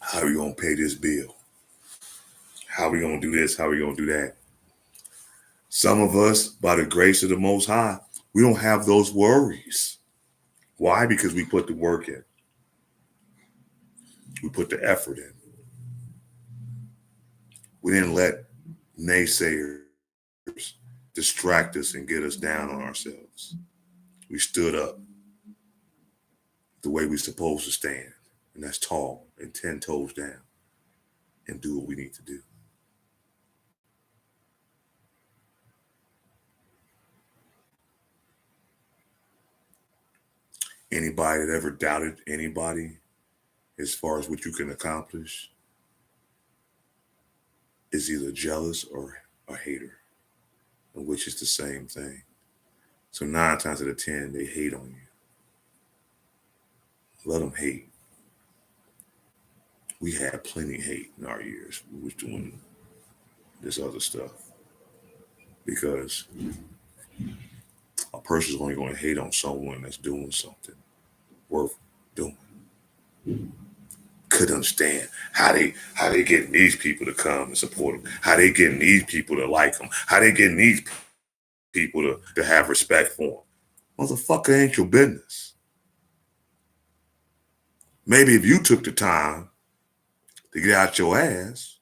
How we gonna pay this bill? How we gonna do this? How we gonna do that? Some of us, by the grace of the Most High, we don't have those worries. Why? Because we put the work in. We put the effort in. We didn't let naysayers distract us and get us down on ourselves. We stood up the way we're supposed to stand, and that's tall and 10 toes down, and do what we need to do. Anybody that ever doubted anybody as far as what you can accomplish is either jealous or a hater, which is the same thing. So 9 times out of 10, they hate on you. Let them hate. We had plenty of hate in our years. We was doing this other stuff because a person's only going to hate on someone that's doing something worth doing. Couldn't understand how they getting these people to come and support them, how they getting these people to like them, how they getting these people to have respect for them. Motherfucker, ain't your business. Maybe if you took the time to get out your ass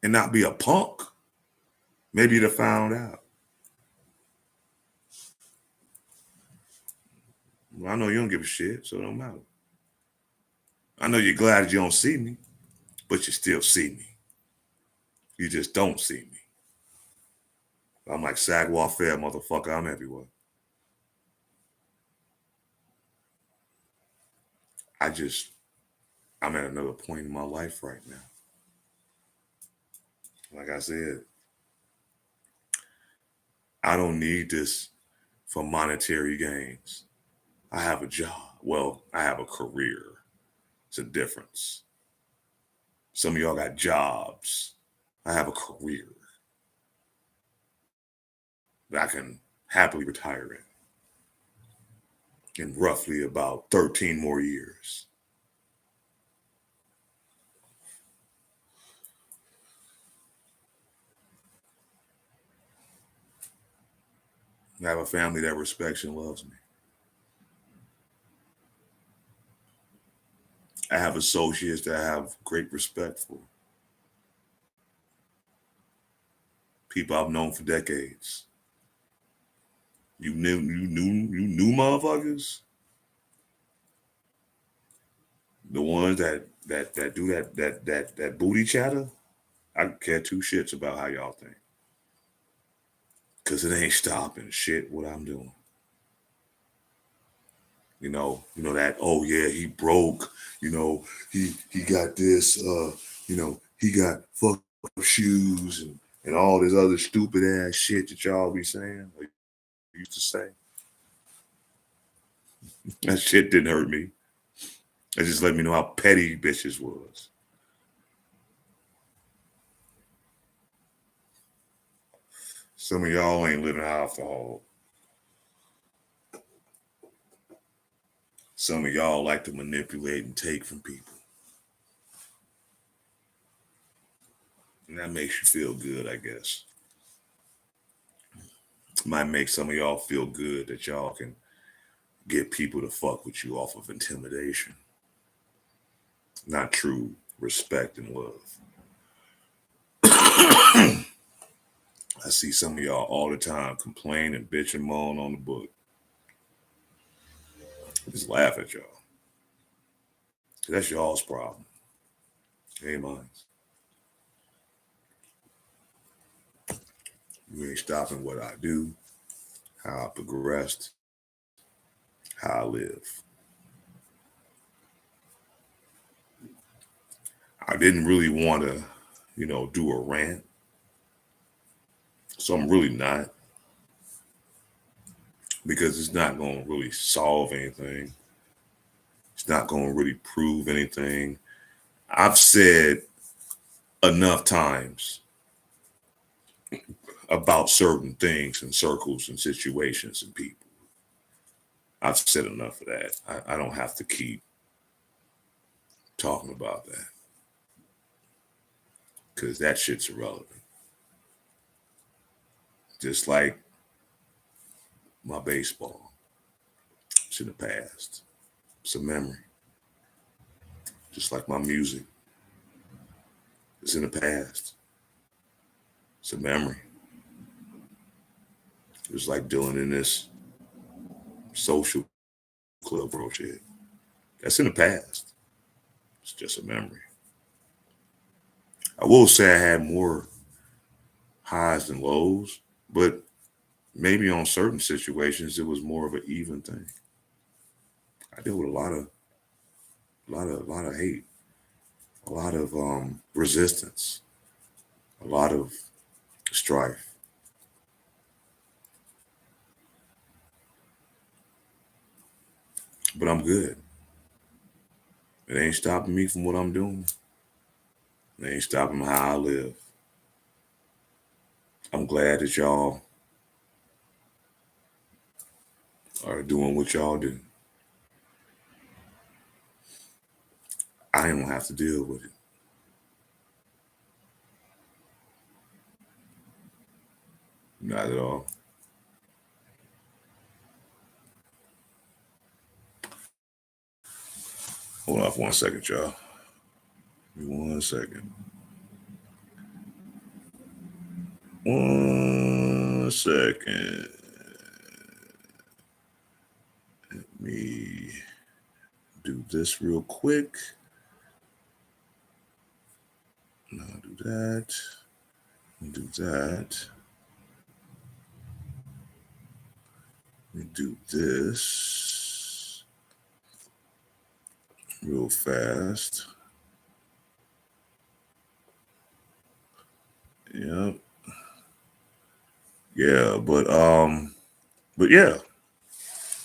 and not be a punk, maybe you'd have found out. Well, I know you don't give a shit, so it don't matter. I know you're glad that you don't see me, but you still see me. You just don't see me. I'm like Sagwa Fair, motherfucker. I'm everywhere. I'm at another point in my life right now. Like I said, I don't need this for monetary gains. I have a job. Well, I have a career. It's a difference. Some of y'all got jobs. I have a career that I can happily retire in roughly about 13 more years. I have a family that respects and loves me. I have associates that I have great respect for. People I've known for decades. You new motherfuckers. The ones that do that booty chatter. I don't care 2 shits about how y'all think. Cause it ain't stopping shit what I'm doing. You know that, oh yeah, he broke, he got this, he got fucked up shoes and all this other stupid ass shit that y'all be saying, like you used to say. That shit didn't hurt me. It just let me know how petty bitches was. Some of y'all ain't living off the hole. Some of y'all like to manipulate and take from people. And that makes you feel good, I guess. Might make some of y'all feel good that y'all can get people to fuck with you off of intimidation. Not true respect and love. I see some of y'all all the time complain and bitch and moan on the book. I just laugh at y'all. That's y'all's problem. Ain't mine. You ain't stopping what I do, how I progressed, how I live. I didn't really want to, do a rant. So I'm really not, because it's not going to really solve anything. It's not going to really prove anything. I've said enough times about certain things and circles and situations and people. I've said enough of that. I don't have to keep talking about that, because that shit's irrelevant. Just like my baseball. It's in the past. It's a memory. Just like my music. It's in the past. It's a memory. It's like dealing in this social club bro shit. That's in the past. It's just a memory. I will say I had more highs than lows, but maybe on certain situations it was more of an even thing. I deal with a lot of hate, a lot of resistance, a lot of strife. But I'm good. It ain't stopping me from what I'm doing. It ain't stopping how I live. I'm glad that y'all are doing what y'all do. I don't have to deal with it. Not at all. Hold on for 1 second, y'all. Give me 1 second. 1 second. Let me do this real quick. Now do that. Do that. Let me do this real fast. Yep. Yeah, but yeah.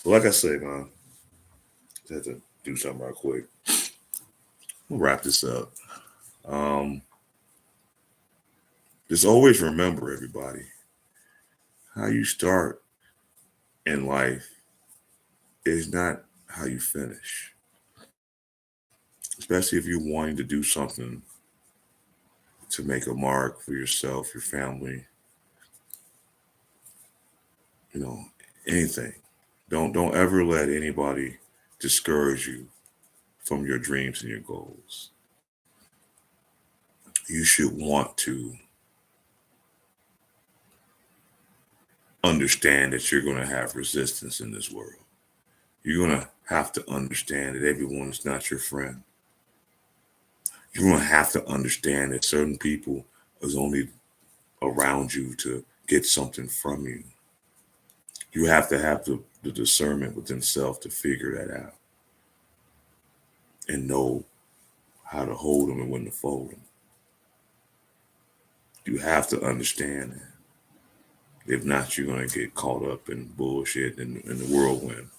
Like I say, man, I had to do something right quick. We'll wrap this up. Just always remember, everybody, how you start in life is not how you finish. Especially if you're wanting to do something to make a mark for yourself, your family, anything. Don't ever let anybody discourage you from your dreams and your goals. You should want to understand that you're going to have resistance in this world. You're going to have to understand that everyone is not your friend. You're going to have to understand that certain people is only around you to get something from you. You have to have the discernment within self to figure that out and know how to hold them and when to fold them. You have to understand that. If not, you're going to get caught up in bullshit in the whirlwind.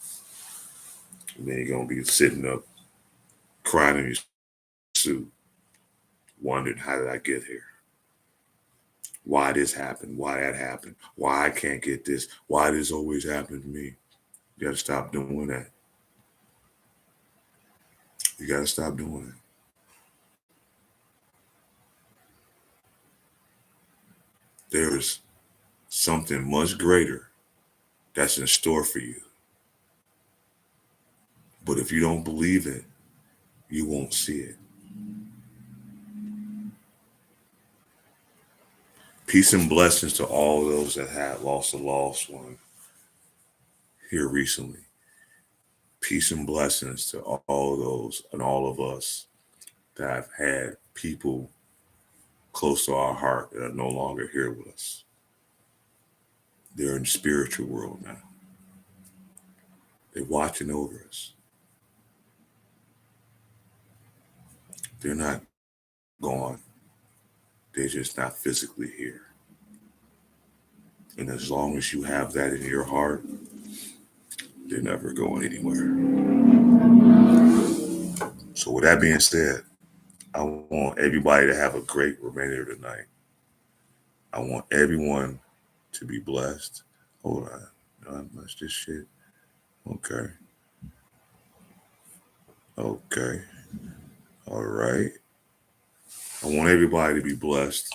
And then you're going to be sitting up crying in your suit, wondering, how did I get here? Why this happened? Why that happened? Why I can't get this? Why this always happened to me? You got to stop doing that. You got to stop doing it. There's something much greater that's in store for you. But if you don't believe it, you won't see it. Peace and blessings to all those that had lost a lost one here recently. Peace and blessings to all those and all of us that have had people close to our heart that are no longer here with us. They're in the spiritual world now. They're watching over us. They're not gone. They're just not physically here. And as long as you have that in your heart, they're never going anywhere. So with that being said, I want everybody to have a great remainder of the night. I want everyone to be blessed. Hold on. Not much this shit. Okay. Okay. All right. I want everybody to be blessed.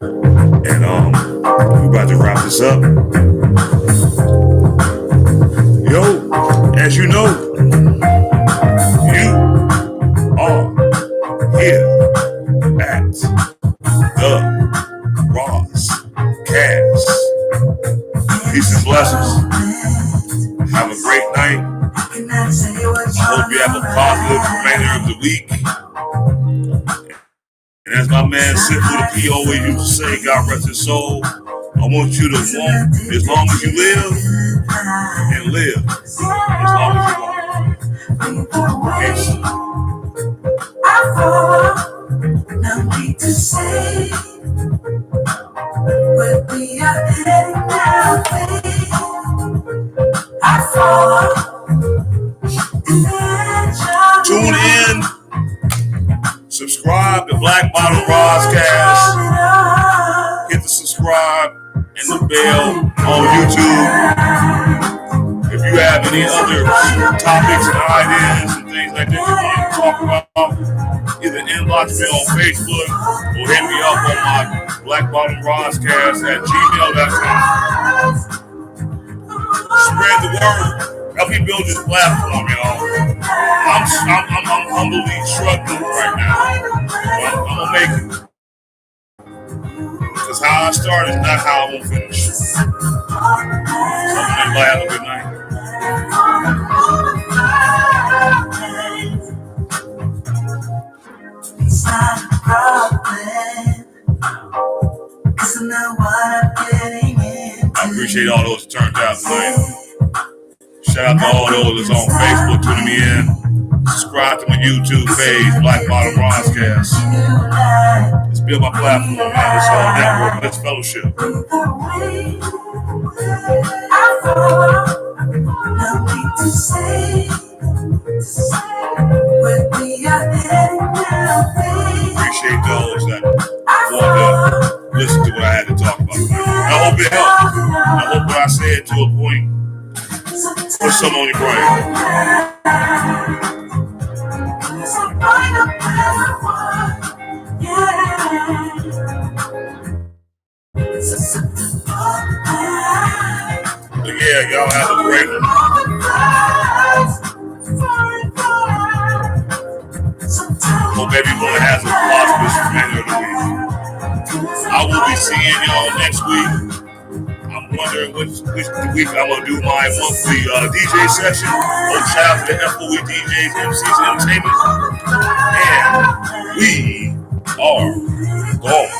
And we're about to wrap this up. Yo, as you know, you are here at the Ross Cast. Peace and blessings. Have a great night. I hope you have a positive remainder of the week. And as my man Simple the P always used to say, God rest his soul, I want you to want as long as you live and live as long as you want. Peace. I fall, no need to say where we are heading now, babe. I fall. Tune in, subscribe to Black Bottom Roscast. Hit the subscribe and the bell on YouTube. If you have any other topics and ideas and things like that you want to talk about, either inbox me on Facebook or hit me up on my Black Bottom Roscast at gmail.com. Spread the word. Help me build this platform, y'all. I'm humbly struggling right now. But I'm gonna make it. Because how I start is not how I'm gonna finish. So everybody have a good night. It's not a problem, 'cause I know what I'm getting into. I appreciate all those that turned out tonight. Shout out to all those that's on Facebook tuning me in. Subscribe to my YouTube page, Black Bottom Roscast. Let's build my platform, man. Let's all network. Let's fellowship. No need to say where we are heading now, babe. Appreciate those that want to listen to what I had to talk about. I hope it helped. I hope what I said to a point put some on your brain. But yeah, y'all have a great one. Hope everyone has a prosperous remainder of the week. I will be seeing y'all next week. I'm wondering which week I'm going to do my monthly DJ session. Shout out to the FOE DJs, MCs, Entertainment. And we are gone.